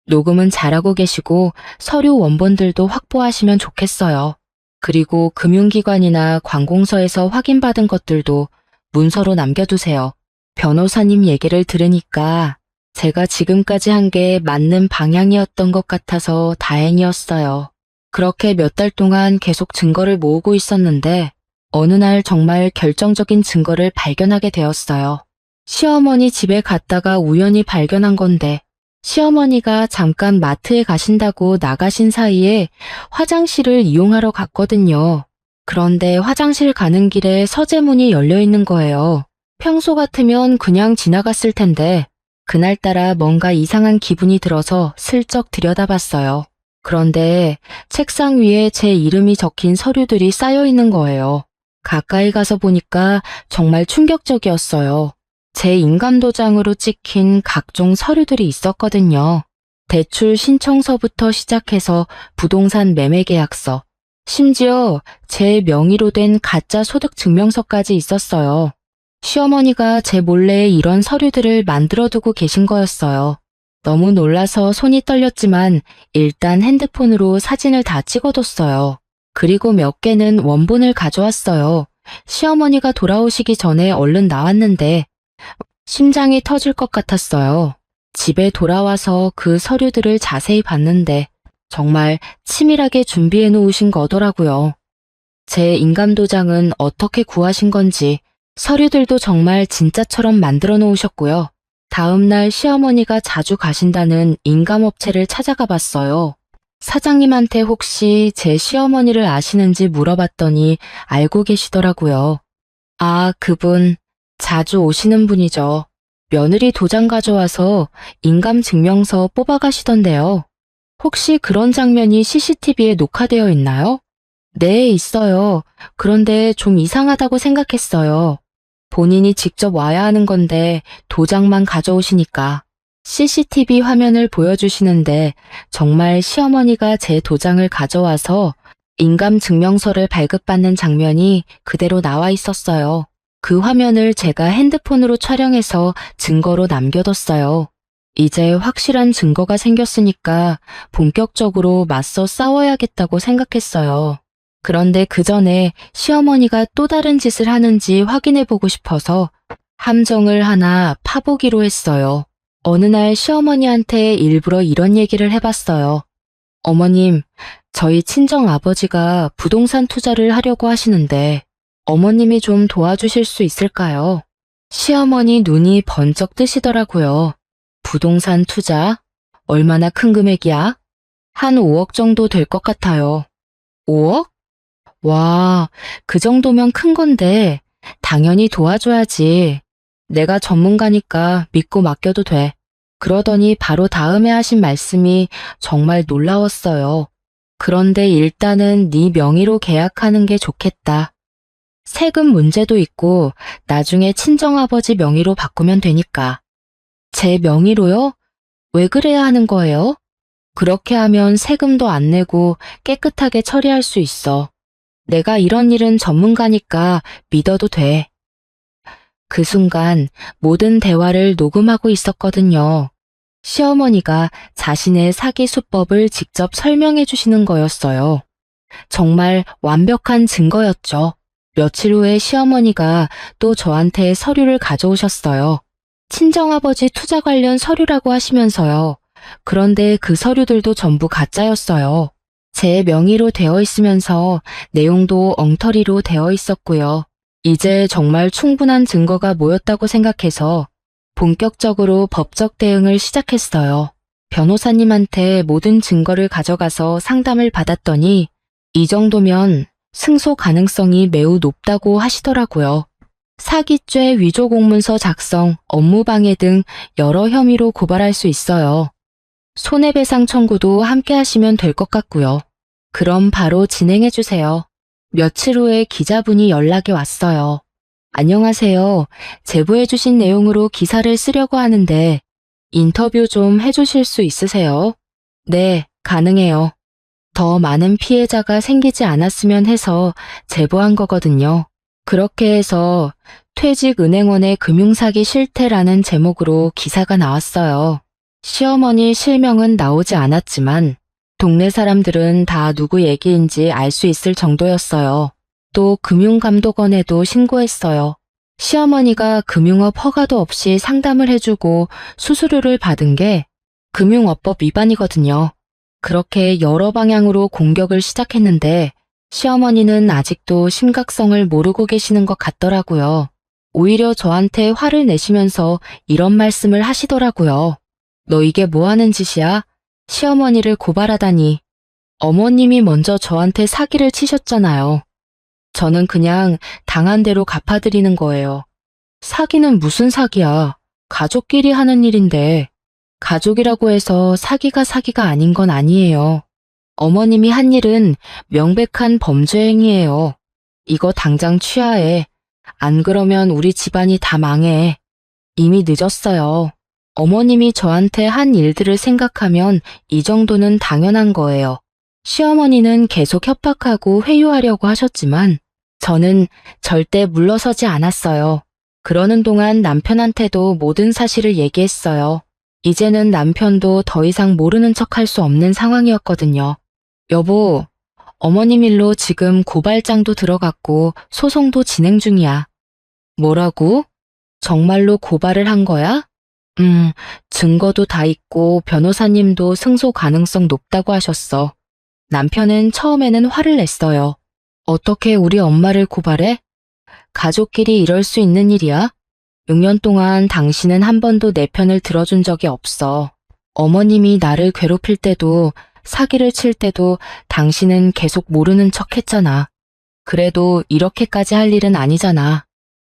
녹음은 잘하고 계시고 서류 원본들도 확보하시면 좋겠어요. 그리고 금융기관이나 관공서에서 확인받은 것들도 문서로 남겨두세요. 변호사님 얘기를 들으니까 제가 지금까지 한 게 맞는 방향이었던 것 같아서 다행이었어요. 그렇게 몇 달 동안 계속 증거를 모으고 있었는데 어느 날 정말 결정적인 증거를 발견하게 되었어요. 시어머니 집에 갔다가 우연히 발견한 건데 시어머니가 잠깐 마트에 가신다고 나가신 사이에 화장실을 이용하러 갔거든요. 그런데 화장실 가는 길에 서재문이 열려 있는 거예요. 평소 같으면 그냥 지나갔을 텐데 그날따라 뭔가 이상한 기분이 들어서 슬쩍 들여다봤어요. 그런데 책상 위에 제 이름이 적힌 서류들이 쌓여 있는 거예요. 가까이 가서 보니까 정말 충격적이었어요. 제 인감도장으로 찍힌 각종 서류들이 있었거든요. 대출 신청서부터 시작해서 부동산 매매 계약서, 심지어 제 명의로 된 가짜 소득 증명서까지 있었어요. 시어머니가 제 몰래 이런 서류들을 만들어두고 계신 거였어요. 너무 놀라서 손이 떨렸지만 일단 핸드폰으로 사진을 다 찍어뒀어요. 그리고 몇 개는 원본을 가져왔어요. 시어머니가 돌아오시기 전에 얼른 나왔는데 심장이 터질 것 같았어요. 집에 돌아와서 그 서류들을 자세히 봤는데 정말 치밀하게 준비해 놓으신 거더라고요. 제 인감도장은 어떻게 구하신 건지 서류들도 정말 진짜처럼 만들어 놓으셨고요. 다음날 시어머니가 자주 가신다는 인감업체를 찾아가 봤어요. 사장님한테 혹시 제 시어머니를 아시는지 물어봤더니 알고 계시더라고요. 아, 그분 자주 오시는 분이죠. 며느리 도장 가져와서 인감증명서 뽑아가시던데요. 혹시 그런 장면이 CCTV에 녹화되어 있나요? 네, 있어요. 그런데 좀 이상하다고 생각했어요. 본인이 직접 와야 하는 건데 도장만 가져오시니까. CCTV 화면을 보여주시는데 정말 시어머니가 제 도장을 가져와서 인감증명서를 발급받는 장면이 그대로 나와 있었어요. 그 화면을 제가 핸드폰으로 촬영해서 증거로 남겨뒀어요. 이제 확실한 증거가 생겼으니까 본격적으로 맞서 싸워야겠다고 생각했어요. 그런데 그 전에 시어머니가 또 다른 짓을 하는지 확인해보고 싶어서 함정을 하나 파보기로 했어요. 어느 날 시어머니한테 일부러 이런 얘기를 해봤어요. 어머님, 저희 친정 아버지가 부동산 투자를 하려고 하시는데 어머님이 좀 도와주실 수 있을까요? 시어머니 눈이 번쩍 뜨시더라고요. 부동산 투자? 얼마나 큰 금액이야? 한 5억 정도 될 것 같아요. 5억? 와, 그 정도면 큰 건데 당연히 도와줘야지. 내가 전문가니까 믿고 맡겨도 돼. 그러더니 바로 다음에 하신 말씀이 정말 놀라웠어요. 그런데 일단은 네 명의로 계약하는 게 좋겠다. 세금 문제도 있고 나중에 친정아버지 명의로 바꾸면 되니까. 제 명의로요? 왜 그래야 하는 거예요? 그렇게 하면 세금도 안 내고 깨끗하게 처리할 수 있어. 내가 이런 일은 전문가니까 믿어도 돼. 그 순간 모든 대화를 녹음하고 있었거든요. 시어머니가 자신의 사기 수법을 직접 설명해 주시는 거였어요. 정말 완벽한 증거였죠. 며칠 후에 시어머니가 또 저한테 서류를 가져오셨어요. 친정아버지 투자 관련 서류라고 하시면서요. 그런데 그 서류들도 전부 가짜였어요. 제 명의로 되어 있으면서 내용도 엉터리로 되어 있었고요. 이제 정말 충분한 증거가 모였다고 생각해서 본격적으로 법적 대응을 시작했어요. 변호사님한테 모든 증거를 가져가서 상담을 받았더니 이 정도면 승소 가능성이 매우 높다고 하시더라고요. 사기죄, 위조공문서 작성, 업무방해 등 여러 혐의로 고발할 수 있어요. 손해배상 청구도 함께 하시면 될 것 같고요. 그럼 바로 진행해 주세요. 며칠 후에 기자분이 연락이 왔어요. 안녕하세요. 제보해 주신 내용으로 기사를 쓰려고 하는데 인터뷰 좀 해주실 수 있으세요? 네, 가능해요. 더 많은 피해자가 생기지 않았으면 해서 제보한 거거든요. 그렇게 해서 퇴직은행원의 금융사기 실태라는 제목으로 기사가 나왔어요. 시어머니 실명은 나오지 않았지만 동네 사람들은 다 누구 얘기인지 알 수 있을 정도였어요. 또 금융감독원에도 신고했어요. 시어머니가 금융업 허가도 없이 상담을 해주고 수수료를 받은 게 금융업법 위반이거든요. 그렇게 여러 방향으로 공격을 시작했는데 시어머니는 아직도 심각성을 모르고 계시는 것 같더라고요. 오히려 저한테 화를 내시면서 이런 말씀을 하시더라고요. 너 이게 뭐 하는 짓이야? 시어머니를 고발하다니. 어머님이 먼저 저한테 사기를 치셨잖아요. 저는 그냥 당한 대로 갚아드리는 거예요. 사기는 무슨 사기야? 가족끼리 하는 일인데. 가족이라고 해서 사기가 아닌 건 아니에요. 어머님이 한 일은 명백한 범죄 행위예요. 이거 당장 취하해. 안 그러면 우리 집안이 다 망해. 이미 늦었어요. 어머님이 저한테 한 일들을 생각하면 이 정도는 당연한 거예요. 시어머니는 계속 협박하고 회유하려고 하셨지만 저는 절대 물러서지 않았어요. 그러는 동안 남편한테도 모든 사실을 얘기했어요. 이제는 남편도 더 이상 모르는 척할 수 없는 상황이었거든요. 여보, 어머님 일로 지금 고발장도 들어갔고 소송도 진행 중이야. 뭐라고? 정말로 고발을 한 거야? 증거도 다 있고 변호사님도 승소 가능성 높다고 하셨어. 남편은 처음에는 화를 냈어요. 어떻게 우리 엄마를 고발해? 가족끼리 이럴 수 있는 일이야? 6년 동안 당신은 한 번도 내 편을 들어준 적이 없어. 어머님이 나를 괴롭힐 때도 사기를 칠 때도 당신은 계속 모르는 척 했잖아. 그래도 이렇게까지 할 일은 아니잖아.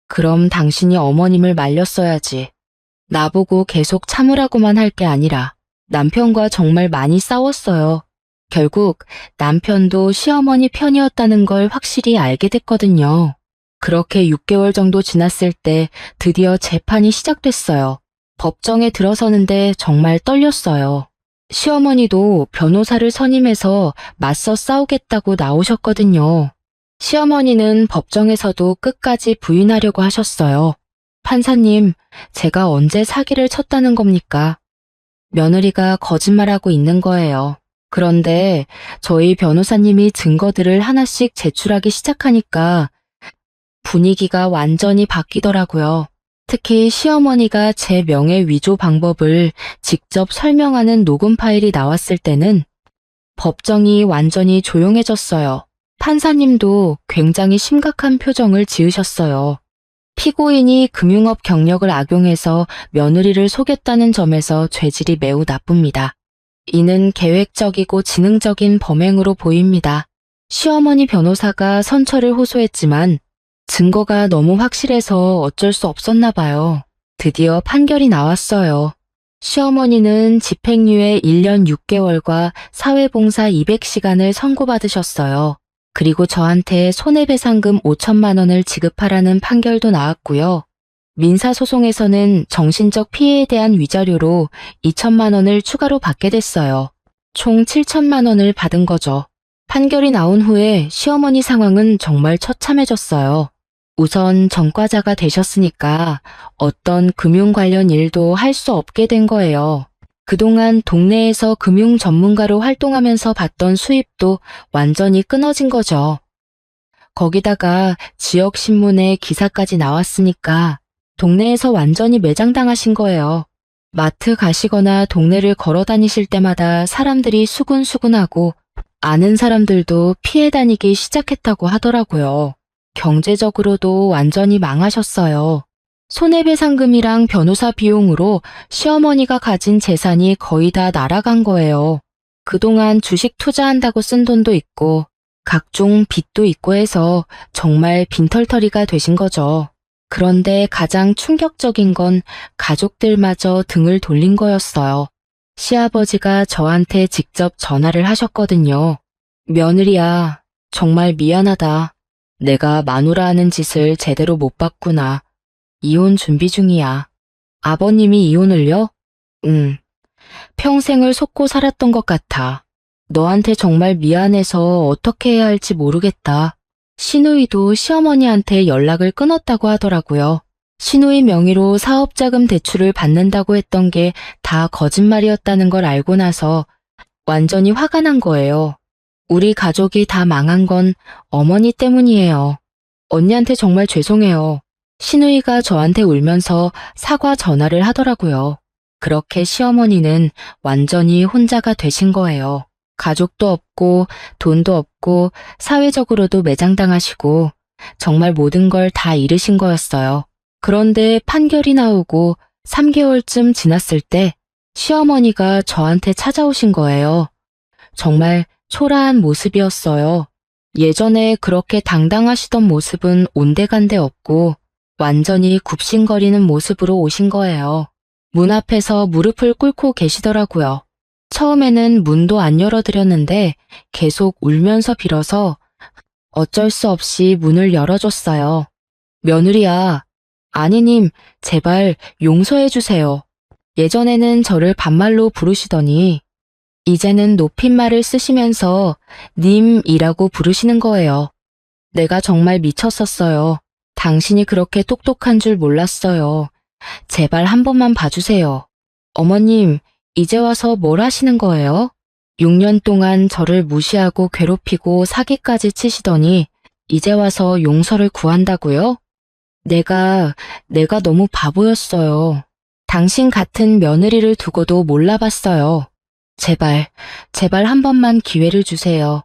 그럼 당신이 어머님을 말렸어야지. 나보고 계속 참으라고만 할 게 아니라 남편과 정말 많이 싸웠어요. 결국 남편도 시어머니 편이었다는 걸 확실히 알게 됐거든요. 그렇게 6개월 정도 지났을 때 드디어 재판이 시작됐어요. 법정에 들어서는데 정말 떨렸어요. 시어머니도 변호사를 선임해서 맞서 싸우겠다고 나오셨거든요. 시어머니는 법정에서도 끝까지 부인하려고 하셨어요. 판사님, 제가 언제 사기를 쳤다는 겁니까? 며느리가 거짓말하고 있는 거예요. 그런데 저희 변호사님이 증거들을 하나씩 제출하기 시작하니까 분위기가 완전히 바뀌더라고요. 특히 시어머니가 제 명예 위조 방법을 직접 설명하는 녹음 파일이 나왔을 때는 법정이 완전히 조용해졌어요. 판사님도 굉장히 심각한 표정을 지으셨어요. 피고인이 금융업 경력을 악용해서 며느리를 속였다는 점에서 죄질이 매우 나쁩니다. 이는 계획적이고 지능적인 범행으로 보입니다. 시어머니 변호사가 선처를 호소했지만 증거가 너무 확실해서 어쩔 수 없었나 봐요. 드디어 판결이 나왔어요. 시어머니는 집행유예 1년 6개월과 사회봉사 200시간을 선고받으셨어요. 그리고 저한테 손해배상금 5천만 원을 지급하라는 판결도 나왔고요. 민사소송에서는 정신적 피해에 대한 위자료로 2천만 원을 추가로 받게 됐어요. 총 7천만 원을 받은 거죠. 판결이 나온 후에 시어머니 상황은 정말 처참해졌어요. 우선 전과자가 되셨으니까 어떤 금융 관련 일도 할 수 없게 된 거예요. 그동안 동네에서 금융 전문가로 활동하면서 받던 수입도 완전히 끊어진 거죠. 거기다가 지역 신문에 기사까지 나왔으니까 동네에서 완전히 매장당하신 거예요. 마트 가시거나 동네를 걸어 다니실 때마다 사람들이 수군수군하고 아는 사람들도 피해 다니기 시작했다고 하더라고요. 경제적으로도 완전히 망하셨어요. 손해배상금이랑 변호사 비용으로 시어머니가 가진 재산이 거의 다 날아간 거예요. 그동안 주식 투자한다고 쓴 돈도 있고 각종 빚도 있고 해서 정말 빈털터리가 되신 거죠. 그런데 가장 충격적인 건 가족들마저 등을 돌린 거였어요. 시아버지가 저한테 직접 전화를 하셨거든요. 며느리야, 정말 미안하다. 내가 마누라 하는 짓을 제대로 못 봤구나. 이혼 준비 중이야. 아버님이 이혼을요? 응. 평생을 속고 살았던 것 같아. 너한테 정말 미안해서 어떻게 해야 할지 모르겠다. 시누이도 시어머니한테 연락을 끊었다고 하더라고요. 시누이 명의로 사업자금 대출을 받는다고 했던 게 다 거짓말이었다는 걸 알고 나서 완전히 화가 난 거예요. 우리 가족이 다 망한 건 어머니 때문이에요. 언니한테 정말 죄송해요. 시누이가 저한테 울면서 사과 전화를 하더라고요. 그렇게 시어머니는 완전히 혼자가 되신 거예요. 가족도 없고 돈도 없고 사회적으로도 매장당하시고 정말 모든 걸 다 잃으신 거였어요. 그런데 판결이 나오고 3개월쯤 지났을 때 시어머니가 저한테 찾아오신 거예요. 정말 초라한 모습이었어요. 예전에 그렇게 당당하시던 모습은 온데간데 없고 완전히 굽신거리는 모습으로 오신 거예요. 문 앞에서 무릎을 꿇고 계시더라고요. 처음에는 문도 안 열어드렸는데 계속 울면서 빌어서 어쩔 수 없이 문을 열어줬어요. 며느리야, 아니님, 제발 용서해 주세요. 예전에는 저를 반말로 부르시더니 이제는 높임말을 쓰시면서 님이라고 부르시는 거예요. 내가 정말 미쳤었어요. 당신이 그렇게 똑똑한 줄 몰랐어요. 제발 한 번만 봐주세요. 어머님, 이제 와서 뭘 하시는 거예요? 6년 동안 저를 무시하고 괴롭히고 사기까지 치시더니 이제 와서 용서를 구한다고요? 내가 너무 바보였어요. 당신 같은 며느리를 두고도 몰라봤어요. 제발 한 번만 기회를 주세요.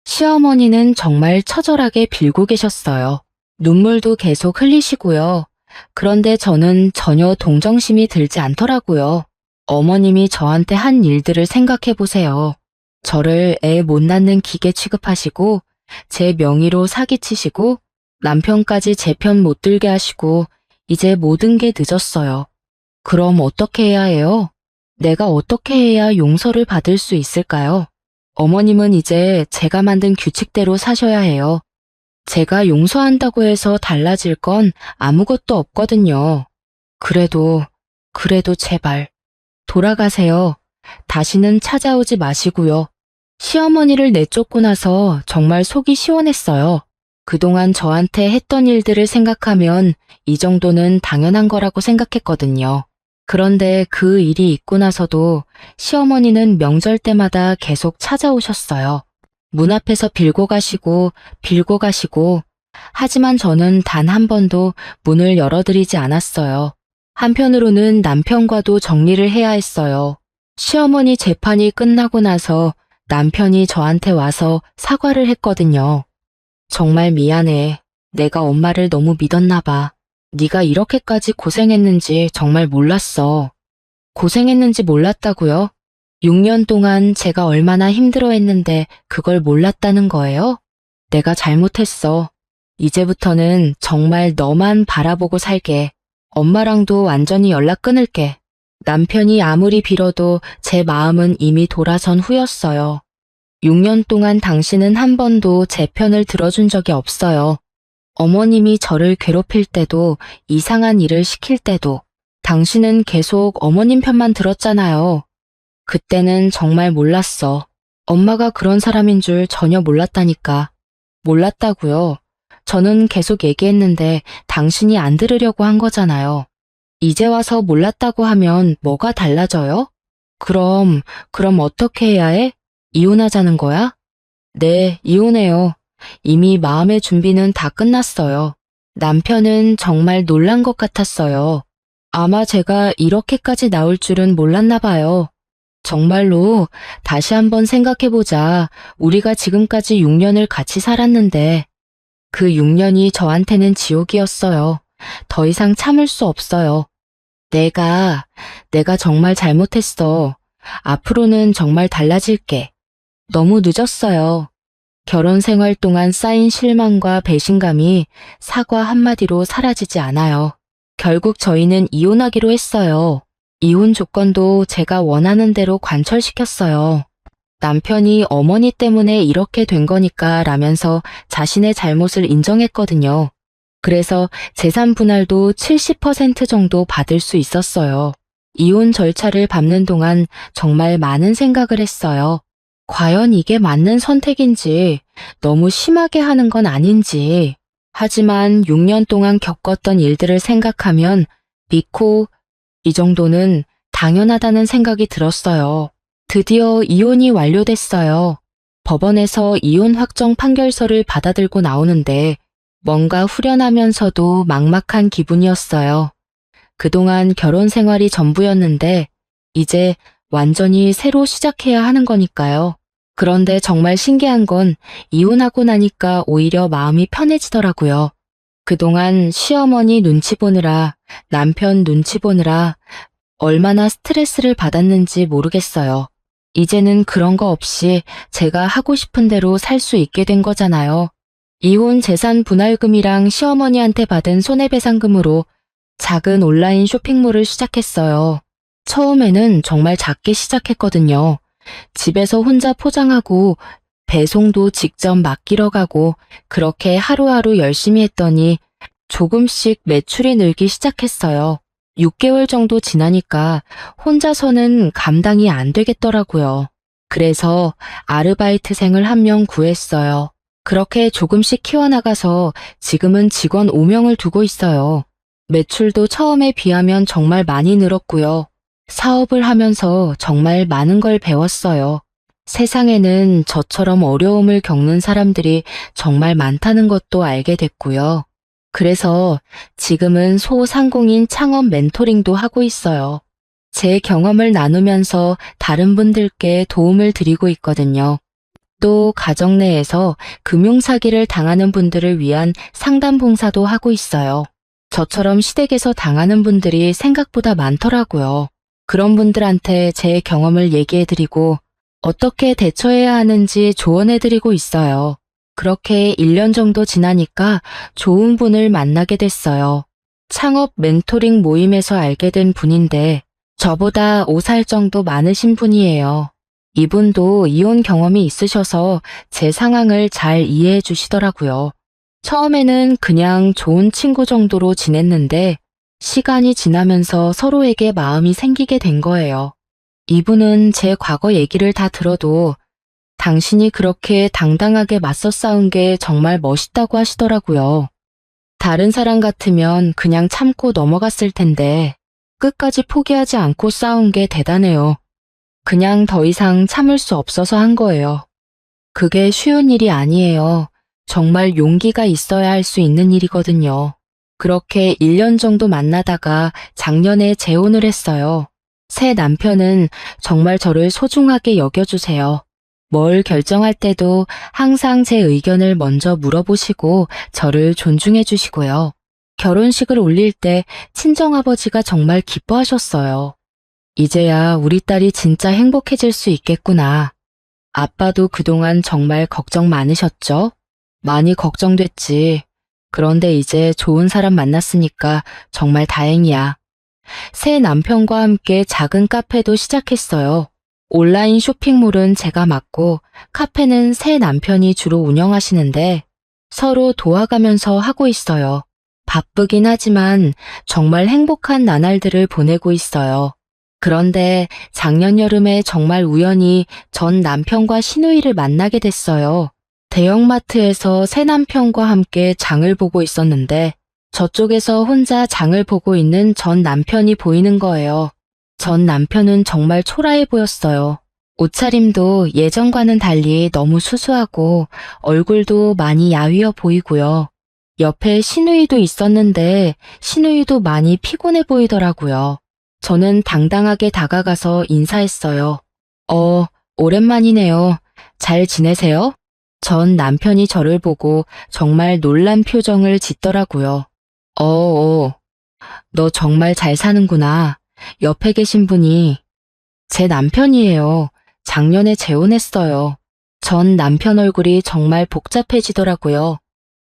시어머니는 정말 처절하게 빌고 계셨어요. 눈물도 계속 흘리시고요. 그런데 저는 전혀 동정심이 들지 않더라고요. 어머님이 저한테 한 일들을 생각해 보세요. 저를 애 못 낳는 기계 취급하시고 제 명의로 사기치시고 남편까지 제 편 못 들게 하시고 이제 모든 게 늦었어요. 그럼 어떻게 해야 해요? 내가 어떻게 해야 용서를 받을 수 있을까요? 어머님은 이제 제가 만든 규칙대로 사셔야 해요. 제가 용서한다고 해서 달라질 건 아무것도 없거든요. 그래도 제발 돌아가세요. 다시는 찾아오지 마시고요. 시어머니를 내쫓고 나서 정말 속이 시원했어요. 그동안 저한테 했던 일들을 생각하면 이 정도는 당연한 거라고 생각했거든요. 그런데 그 일이 있고 나서도 시어머니는 명절 때마다 계속 찾아오셨어요. 문 앞에서 빌고 가시고 하지만 저는 단 한 번도 문을 열어드리지 않았어요. 한편으로는 남편과도 정리를 해야 했어요. 시어머니 재판이 끝나고 나서 남편이 저한테 와서 사과를 했거든요. 정말 미안해. 내가 엄마를 너무 믿었나 봐. 네가 이렇게까지 고생했는지 정말 몰랐어. 고생했는지 몰랐다고요? 6년 동안 제가 얼마나 힘들어했는데 그걸 몰랐다는 거예요? 내가 잘못했어. 이제부터는 정말 너만 바라보고 살게. 엄마랑도 완전히 연락 끊을게. 남편이 아무리 빌어도 제 마음은 이미 돌아선 후였어요. 6년 동안 당신은 한 번도 제 편을 들어준 적이 없어요. 어머님이 저를 괴롭힐 때도 이상한 일을 시킬 때도 당신은 계속 어머님 편만 들었잖아요. 그때는 정말 몰랐어. 엄마가 그런 사람인 줄 전혀 몰랐다니까. 몰랐다고요. 저는 계속 얘기했는데 당신이 안 들으려고 한 거잖아요. 이제 와서 몰랐다고 하면 뭐가 달라져요? 그럼 어떻게 해야 해? 이혼하자는 거야? 네, 이혼해요. 이미 마음의 준비는 다 끝났어요. 남편은 정말 놀란 것 같았어요. 아마 제가 이렇게까지 나올 줄은 몰랐나 봐요. 정말로 다시 한번 생각해보자. 우리가 지금까지 6년을 같이 살았는데 그 6년이 저한테는 지옥이었어요. 더 이상 참을 수 없어요. 내가 정말 잘못했어. 앞으로는 정말 달라질게. 너무 늦었어요. 결혼 생활 동안 쌓인 실망과 배신감이 사과 한마디로 사라지지 않아요. 결국 저희는 이혼하기로 했어요. 이혼 조건도 제가 원하는 대로 관철시켰어요. 남편이 어머니 때문에 이렇게 된 거니까 라면서 자신의 잘못을 인정했거든요. 그래서 재산 분할도 70% 정도 받을 수 있었어요. 이혼 절차를 밟는 동안 정말 많은 생각을 했어요. 과연 이게 맞는 선택인지, 너무 심하게 하는 건 아닌지. 하지만 6년 동안 겪었던 일들을 생각하면 믿고 이 정도는 당연하다는 생각이 들었어요. 드디어 이혼이 완료됐어요. 법원에서 이혼 확정 판결서를 받아들고 나오는데 뭔가 후련하면서도 막막한 기분이었어요. 그동안 결혼 생활이 전부였는데 이제 완전히 새로 시작해야 하는 거니까요. 그런데 정말 신기한 건 이혼하고 나니까 오히려 마음이 편해지더라고요. 그동안 시어머니 눈치 보느라, 남편 눈치 보느라 얼마나 스트레스를 받았는지 모르겠어요. 이제는 그런 거 없이 제가 하고 싶은 대로 살 수 있게 된 거잖아요. 이혼 재산 분할금이랑 시어머니한테 받은 손해배상금으로 작은 온라인 쇼핑몰을 시작했어요. 처음에는 정말 작게 시작했거든요. 집에서 혼자 포장하고 배송도 직접 맡기러 가고 그렇게 하루하루 열심히 했더니 조금씩 매출이 늘기 시작했어요. 6개월 정도 지나니까 혼자서는 감당이 안 되겠더라고요. 그래서 아르바이트생을 한 명 구했어요. 그렇게 조금씩 키워나가서 지금은 직원 5명을 두고 있어요. 매출도 처음에 비하면 정말 많이 늘었고요. 사업을 하면서 정말 많은 걸 배웠어요. 세상에는 저처럼 어려움을 겪는 사람들이 정말 많다는 것도 알게 됐고요. 그래서 지금은 소상공인 창업 멘토링도 하고 있어요. 제 경험을 나누면서 다른 분들께 도움을 드리고 있거든요. 또 가정 내에서 금융사기를 당하는 분들을 위한 상담 봉사도 하고 있어요. 저처럼 시댁에서 당하는 분들이 생각보다 많더라고요. 그런 분들한테 제 경험을 얘기해드리고 어떻게 대처해야 하는지 조언해드리고 있어요. 그렇게 1년 정도 지나니까 좋은 분을 만나게 됐어요. 창업 멘토링 모임에서 알게 된 분인데 저보다 5살 정도 많으신 분이에요. 이분도 이혼 경험이 있으셔서 제 상황을 잘 이해해 주시더라고요. 처음에는 그냥 좋은 친구 정도로 지냈는데 시간이 지나면서 서로에게 마음이 생기게 된 거예요. 이분은 제 과거 얘기를 다 들어도 당신이 그렇게 당당하게 맞서 싸운 게 정말 멋있다고 하시더라고요. 다른 사람 같으면 그냥 참고 넘어갔을 텐데 끝까지 포기하지 않고 싸운 게 대단해요. 그냥 더 이상 참을 수 없어서 한 거예요. 그게 쉬운 일이 아니에요. 정말 용기가 있어야 할 수 있는 일이거든요. 그렇게 1년 정도 만나다가 작년에 재혼을 했어요. 새 남편은 정말 저를 소중하게 여겨주세요. 뭘 결정할 때도 항상 제 의견을 먼저 물어보시고 저를 존중해 주시고요. 결혼식을 올릴 때 친정아버지가 정말 기뻐하셨어요. 이제야 우리 딸이 진짜 행복해질 수 있겠구나. 아빠도 그동안 정말 걱정 많으셨죠? 많이 걱정됐지. 그런데 이제 좋은 사람 만났으니까 정말 다행이야. 새 남편과 함께 작은 카페도 시작했어요. 온라인 쇼핑몰은 제가 맡고 카페는 새 남편이 주로 운영하시는데 서로 도와가면서 하고 있어요. 바쁘긴 하지만 정말 행복한 나날들을 보내고 있어요. 그런데 작년 여름에 정말 우연히 전 남편과 시누이를 만나게 됐어요. 대형마트에서 새 남편과 함께 장을 보고 있었는데 저쪽에서 혼자 장을 보고 있는 전 남편이 보이는 거예요. 전 남편은 정말 초라해 보였어요. 옷차림도 예전과는 달리 너무 수수하고 얼굴도 많이 야위어 보이고요. 옆에 시누이도 있었는데 시누이도 많이 피곤해 보이더라고요. 저는 당당하게 다가가서 인사했어요. 오랜만이네요. 잘 지내세요? 전 남편이 저를 보고 정말 놀란 표정을 짓더라고요. 너 정말 잘 사는구나. 옆에 계신 분이 제 남편이에요. 작년에 재혼했어요. 전 남편 얼굴이 정말 복잡해지더라고요.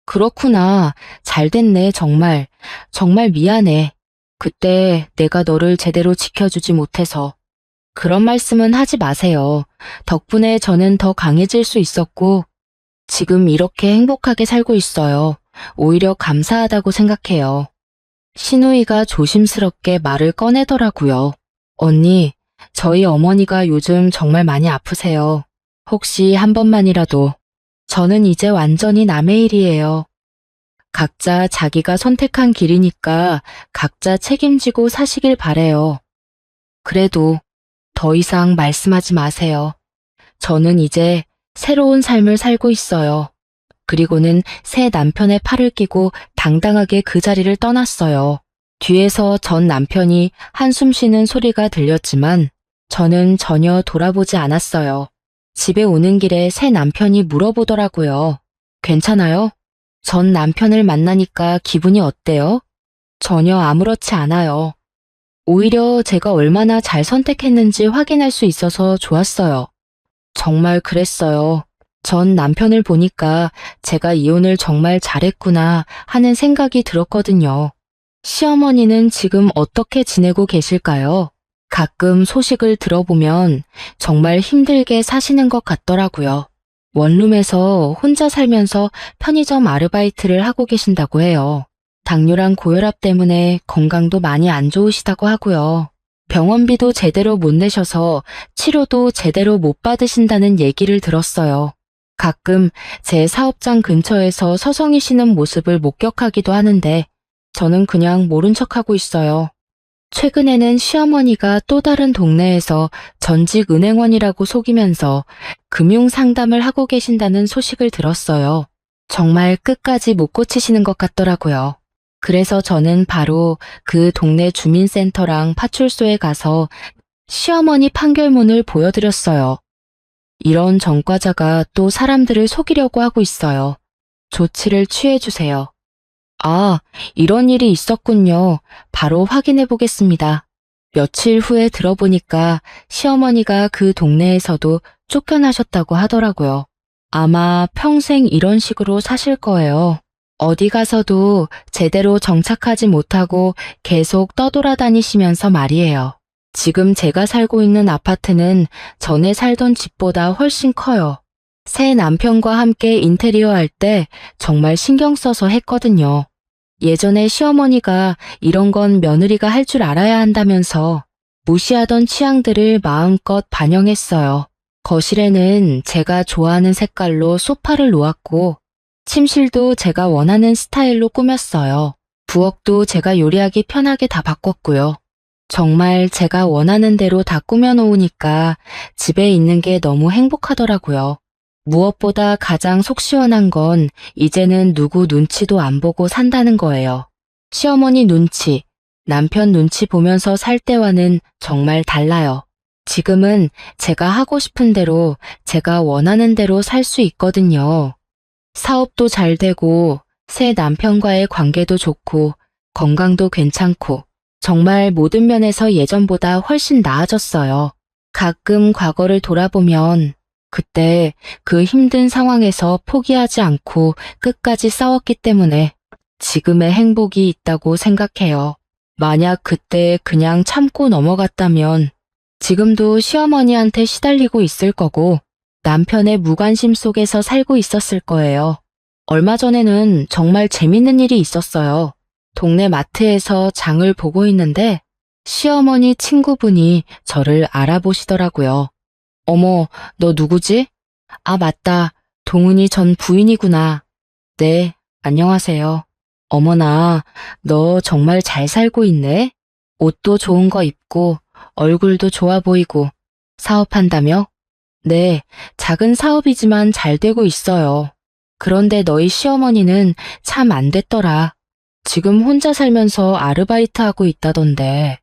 그렇구나. 잘 됐네, 정말. 정말 미안해. 그때 내가 너를 제대로 지켜주지 못해서. 그런 말씀은 하지 마세요. 덕분에 저는 더 강해질 수 있었고, 지금 이렇게 행복하게 살고 있어요. 오히려 감사하다고 생각해요. 시누이가 조심스럽게 말을 꺼내더라고요. 언니, 저희 어머니가 요즘 정말 많이 아프세요. 혹시 한 번만이라도. 저는 이제 완전히 남의 일이에요. 각자 자기가 선택한 길이니까 각자 책임지고 사시길 바래요. 그래도 더 이상 말씀하지 마세요. 저는 이제 새로운 삶을 살고 있어요. 그리고는 새 남편의 팔을 끼고 당당하게 그 자리를 떠났어요. 뒤에서 전 남편이 한숨 쉬는 소리가 들렸지만 저는 전혀 돌아보지 않았어요. 집에 오는 길에 새 남편이 물어보더라고요. 괜찮아요? 전 남편을 만나니까 기분이 어때요? 전혀 아무렇지 않아요. 오히려 제가 얼마나 잘 선택했는지 확인할 수 있어서 좋았어요. 정말 그랬어요. 전 남편을 보니까 제가 이혼을 정말 잘했구나 하는 생각이 들었거든요. 시어머니는 지금 어떻게 지내고 계실까요? 가끔 소식을 들어보면 정말 힘들게 사시는 것 같더라고요. 원룸에서 혼자 살면서 편의점 아르바이트를 하고 계신다고 해요. 당뇨랑 고혈압 때문에 건강도 많이 안 좋으시다고 하고요. 병원비도 제대로 못 내셔서 치료도 제대로 못 받으신다는 얘기를 들었어요. 가끔 제 사업장 근처에서 서성이시는 모습을 목격하기도 하는데 저는 그냥 모른 척하고 있어요. 최근에는 시어머니가 또 다른 동네에서 전직 은행원이라고 속이면서 금융 상담을 하고 계신다는 소식을 들었어요. 정말 끝까지 못 고치시는 것 같더라고요. 그래서 저는 바로 그 동네 주민센터랑 파출소에 가서 시어머니 판결문을 보여드렸어요. 이런 전과자가 또 사람들을 속이려고 하고 있어요. 조치를 취해주세요. 아, 이런 일이 있었군요. 바로 확인해 보겠습니다. 며칠 후에 들어보니까 시어머니가 그 동네에서도 쫓겨나셨다고 하더라고요. 아마 평생 이런 식으로 사실 거예요. 어디 가서도 제대로 정착하지 못하고 계속 떠돌아다니시면서 말이에요. 지금 제가 살고 있는 아파트는 전에 살던 집보다 훨씬 커요. 새 남편과 함께 인테리어 할 때 정말 신경 써서 했거든요. 예전에 시어머니가 이런 건 며느리가 할 줄 알아야 한다면서 무시하던 취향들을 마음껏 반영했어요. 거실에는 제가 좋아하는 색깔로 소파를 놓았고 침실도 제가 원하는 스타일로 꾸몄어요. 부엌도 제가 요리하기 편하게 다 바꿨고요. 정말 제가 원하는 대로 다 꾸며놓으니까 집에 있는 게 너무 행복하더라고요. 무엇보다 가장 속 시원한 건 이제는 누구 눈치도 안 보고 산다는 거예요. 시어머니 눈치, 남편 눈치 보면서 살 때와는 정말 달라요. 지금은 제가 하고 싶은 대로, 제가 원하는 대로 살 수 있거든요. 사업도 잘 되고, 새 남편과의 관계도 좋고, 건강도 괜찮고, 정말 모든 면에서 예전보다 훨씬 나아졌어요. 가끔 과거를 돌아보면 그때 그 힘든 상황에서 포기하지 않고 끝까지 싸웠기 때문에 지금의 행복이 있다고 생각해요. 만약 그때 그냥 참고 넘어갔다면 지금도 시어머니한테 시달리고 있을 거고 남편의 무관심 속에서 살고 있었을 거예요. 얼마 전에는 정말 재밌는 일이 있었어요. 동네 마트에서 장을 보고 있는데 시어머니 친구분이 저를 알아보시더라고요. 어머, 너 누구지? 아, 맞다. 동은이 전 부인이구나. 네, 안녕하세요. 어머나, 너 정말 잘 살고 있네? 옷도 좋은 거 입고, 얼굴도 좋아 보이고, 사업한다며? 네, 작은 사업이지만 잘 되고 있어요. 그런데 너희 시어머니는 참 안 됐더라. 지금 혼자 살면서 아르바이트 하고 있다던데.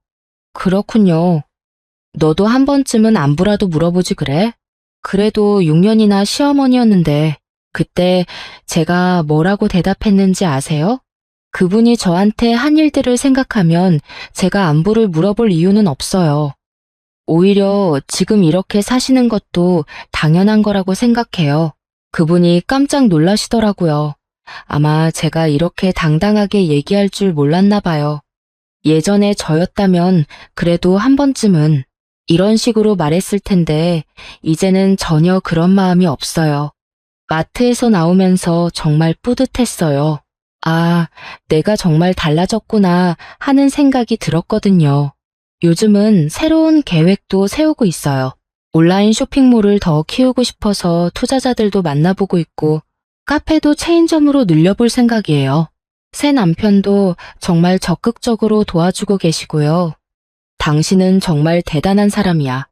그렇군요. 너도 한 번쯤은 안부라도 물어보지 그래? 그래도 6년이나 시어머니였는데 그때 제가 뭐라고 대답했는지 아세요? 그분이 저한테 한 일들을 생각하면 제가 안부를 물어볼 이유는 없어요. 오히려 지금 이렇게 사시는 것도 당연한 거라고 생각해요. 그분이 깜짝 놀라시더라고요. 아마 제가 이렇게 당당하게 얘기할 줄 몰랐나 봐요. 예전에 저였다면 그래도 한 번쯤은 이런 식으로 말했을 텐데 이제는 전혀 그런 마음이 없어요. 마트에서 나오면서 정말 뿌듯했어요. 아, 내가 정말 달라졌구나 하는 생각이 들었거든요. 요즘은 새로운 계획도 세우고 있어요. 온라인 쇼핑몰을 더 키우고 싶어서 투자자들도 만나보고 있고 카페도 체인점으로 늘려볼 생각이에요. 새 남편도 정말 적극적으로 도와주고 계시고요. 당신은 정말 대단한 사람이야.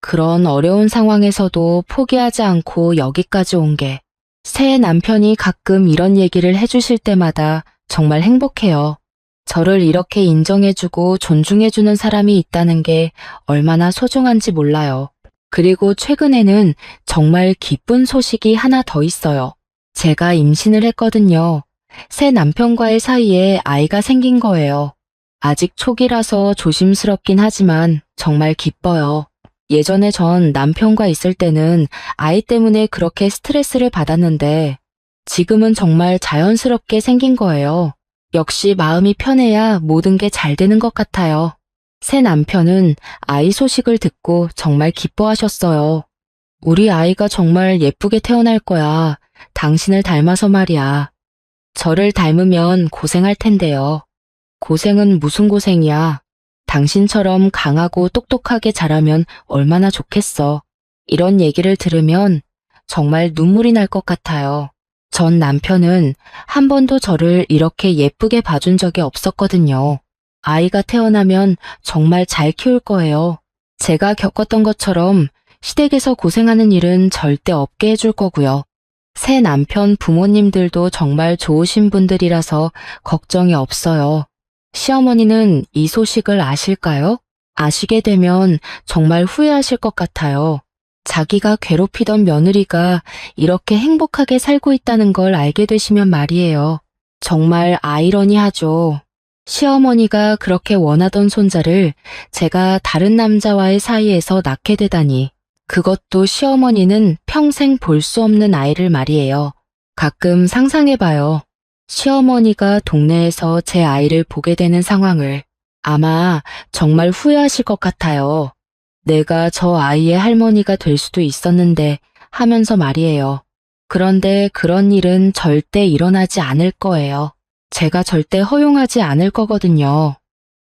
그런 어려운 상황에서도 포기하지 않고 여기까지 온 게 새 남편이 가끔 이런 얘기를 해주실 때마다 정말 행복해요. 저를 이렇게 인정해주고 존중해주는 사람이 있다는 게 얼마나 소중한지 몰라요. 그리고 최근에는 정말 기쁜 소식이 하나 더 있어요. 제가 임신을 했거든요. 새 남편과의 사이에 아이가 생긴 거예요. 아직 초기라서 조심스럽긴 하지만 정말 기뻐요. 예전에 전 남편과 있을 때는 아이 때문에 그렇게 스트레스를 받았는데 지금은 정말 자연스럽게 생긴 거예요. 역시 마음이 편해야 모든 게 잘 되는 것 같아요. 새 남편은 아이 소식을 듣고 정말 기뻐하셨어요. 우리 아이가 정말 예쁘게 태어날 거야. 당신을 닮아서 말이야. 저를 닮으면 고생할 텐데요. 고생은 무슨 고생이야. 당신처럼 강하고 똑똑하게 자라면 얼마나 좋겠어. 이런 얘기를 들으면 정말 눈물이 날 것 같아요. 전 남편은 한 번도 저를 이렇게 예쁘게 봐준 적이 없었거든요. 아이가 태어나면 정말 잘 키울 거예요. 제가 겪었던 것처럼 시댁에서 고생하는 일은 절대 없게 해줄 거고요. 새 남편 부모님들도 정말 좋으신 분들이라서 걱정이 없어요. 시어머니는 이 소식을 아실까요? 아시게 되면 정말 후회하실 것 같아요. 자기가 괴롭히던 며느리가 이렇게 행복하게 살고 있다는 걸 알게 되시면 말이에요. 정말 아이러니하죠. 시어머니가 그렇게 원하던 손자를 제가 다른 남자와의 사이에서 낳게 되다니. 그것도 시어머니는 평생 볼 수 없는 아이를 말이에요. 가끔 상상해봐요. 시어머니가 동네에서 제 아이를 보게 되는 상황을. 아마 정말 후회하실 것 같아요. 내가 저 아이의 할머니가 될 수도 있었는데 하면서 말이에요. 그런데 그런 일은 절대 일어나지 않을 거예요. 제가 절대 허용하지 않을 거거든요.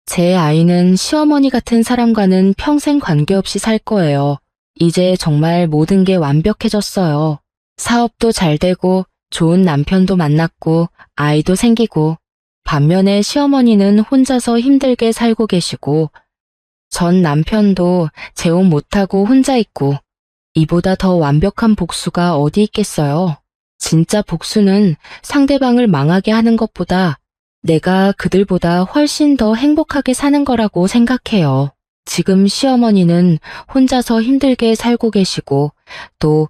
제 아이는 시어머니 같은 사람과는 평생 관계없이 살 거예요. 이제 정말 모든 게 완벽해졌어요. 사업도 잘 되고 좋은 남편도 만났고 아이도 생기고 반면에 시어머니는 혼자서 힘들게 살고 계시고 전 남편도 재혼 못하고 혼자 있고 이보다 더 완벽한 복수가 어디 있겠어요. 진짜 복수는 상대방을 망하게 하는 것보다 내가 그들보다 훨씬 더 행복하게 사는 거라고 생각해요. 지금 시어머니는 혼자서 힘들게 살고 계시고 또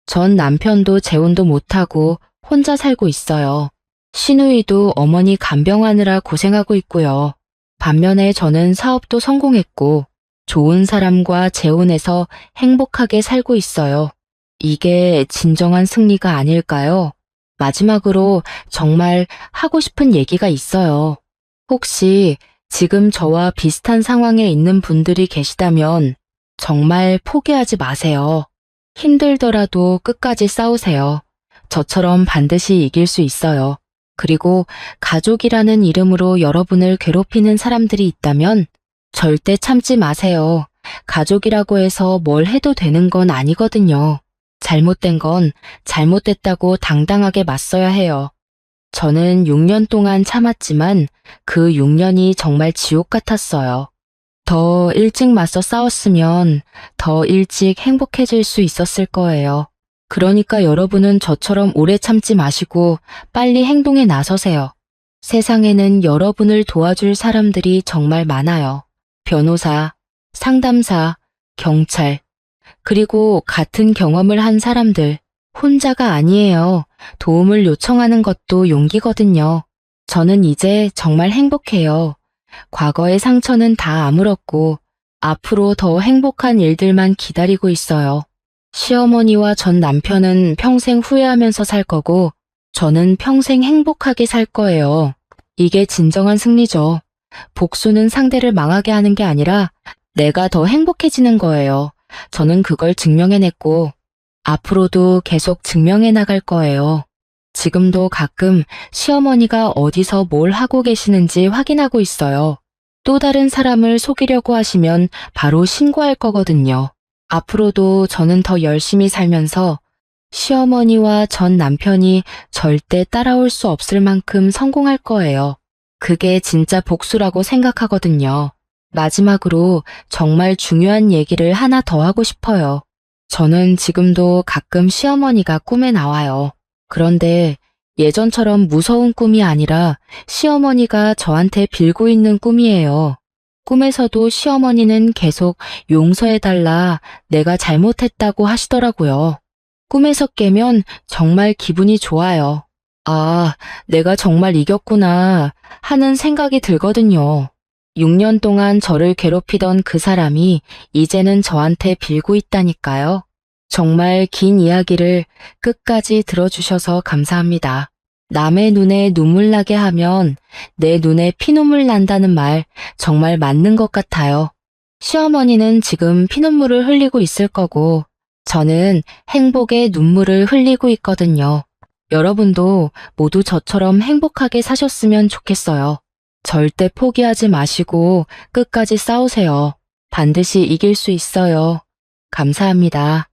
전 남편도 재혼도 못하고 혼자 살고 있어요. 시누이도 어머니 간병하느라 고생하고 있고요. 반면에 저는 사업도 성공했고 좋은 사람과 재혼해서 행복하게 살고 있어요. 이게 진정한 승리가 아닐까요? 마지막으로 정말 하고 싶은 얘기가 있어요. 혹시 지금 저와 비슷한 상황에 있는 분들이 계시다면 정말 포기하지 마세요. 힘들더라도 끝까지 싸우세요. 저처럼 반드시 이길 수 있어요. 그리고 가족이라는 이름으로 여러분을 괴롭히는 사람들이 있다면 절대 참지 마세요. 가족이라고 해서 뭘 해도 되는 건 아니거든요. 잘못된 건 잘못됐다고 당당하게 맞서야 해요. 저는 6년 동안 참았지만 그 6년이 정말 지옥 같았어요. 더 일찍 맞서 싸웠으면 더 일찍 행복해질 수 있었을 거예요. 그러니까 여러분은 저처럼 오래 참지 마시고 빨리 행동에 나서세요. 세상에는 여러분을 도와줄 사람들이 정말 많아요. 변호사, 상담사, 경찰, 그리고 같은 경험을 한 사람들. 혼자가 아니에요. 도움을 요청하는 것도 용기거든요. 저는 이제 정말 행복해요. 과거의 상처는 다 아물었고 앞으로 더 행복한 일들만 기다리고 있어요. 시어머니와 전 남편은 평생 후회하면서 살 거고 저는 평생 행복하게 살 거예요. 이게 진정한 승리죠. 복수는 상대를 망하게 하는 게 아니라 내가 더 행복해지는 거예요. 저는 그걸 증명해냈고 앞으로도 계속 증명해 나갈 거예요. 지금도 가끔 시어머니가 어디서 뭘 하고 계시는지 확인하고 있어요. 또 다른 사람을 속이려고 하시면 바로 신고할 거거든요. 앞으로도 저는 더 열심히 살면서 시어머니와 전 남편이 절대 따라올 수 없을 만큼 성공할 거예요. 그게 진짜 복수라고 생각하거든요. 마지막으로 정말 중요한 얘기를 하나 더 하고 싶어요. 저는 지금도 가끔 시어머니가 꿈에 나와요. 그런데 예전처럼 무서운 꿈이 아니라 시어머니가 저한테 빌고 있는 꿈이에요. 꿈에서도 시어머니는 계속 용서해달라, 내가 잘못했다고 하시더라고요. 꿈에서 깨면 정말 기분이 좋아요. 아, 내가 정말 이겼구나 하는 생각이 들거든요. 6년 동안 저를 괴롭히던 그 사람이 이제는 저한테 빌고 있다니까요. 정말 긴 이야기를 끝까지 들어주셔서 감사합니다. 남의 눈에 눈물 나게 하면 내 눈에 피눈물 난다는 말 정말 맞는 것 같아요. 시어머니는 지금 피눈물을 흘리고 있을 거고 저는 행복의 눈물을 흘리고 있거든요. 여러분도 모두 저처럼 행복하게 사셨으면 좋겠어요. 절대 포기하지 마시고 끝까지 싸우세요. 반드시 이길 수 있어요. 감사합니다.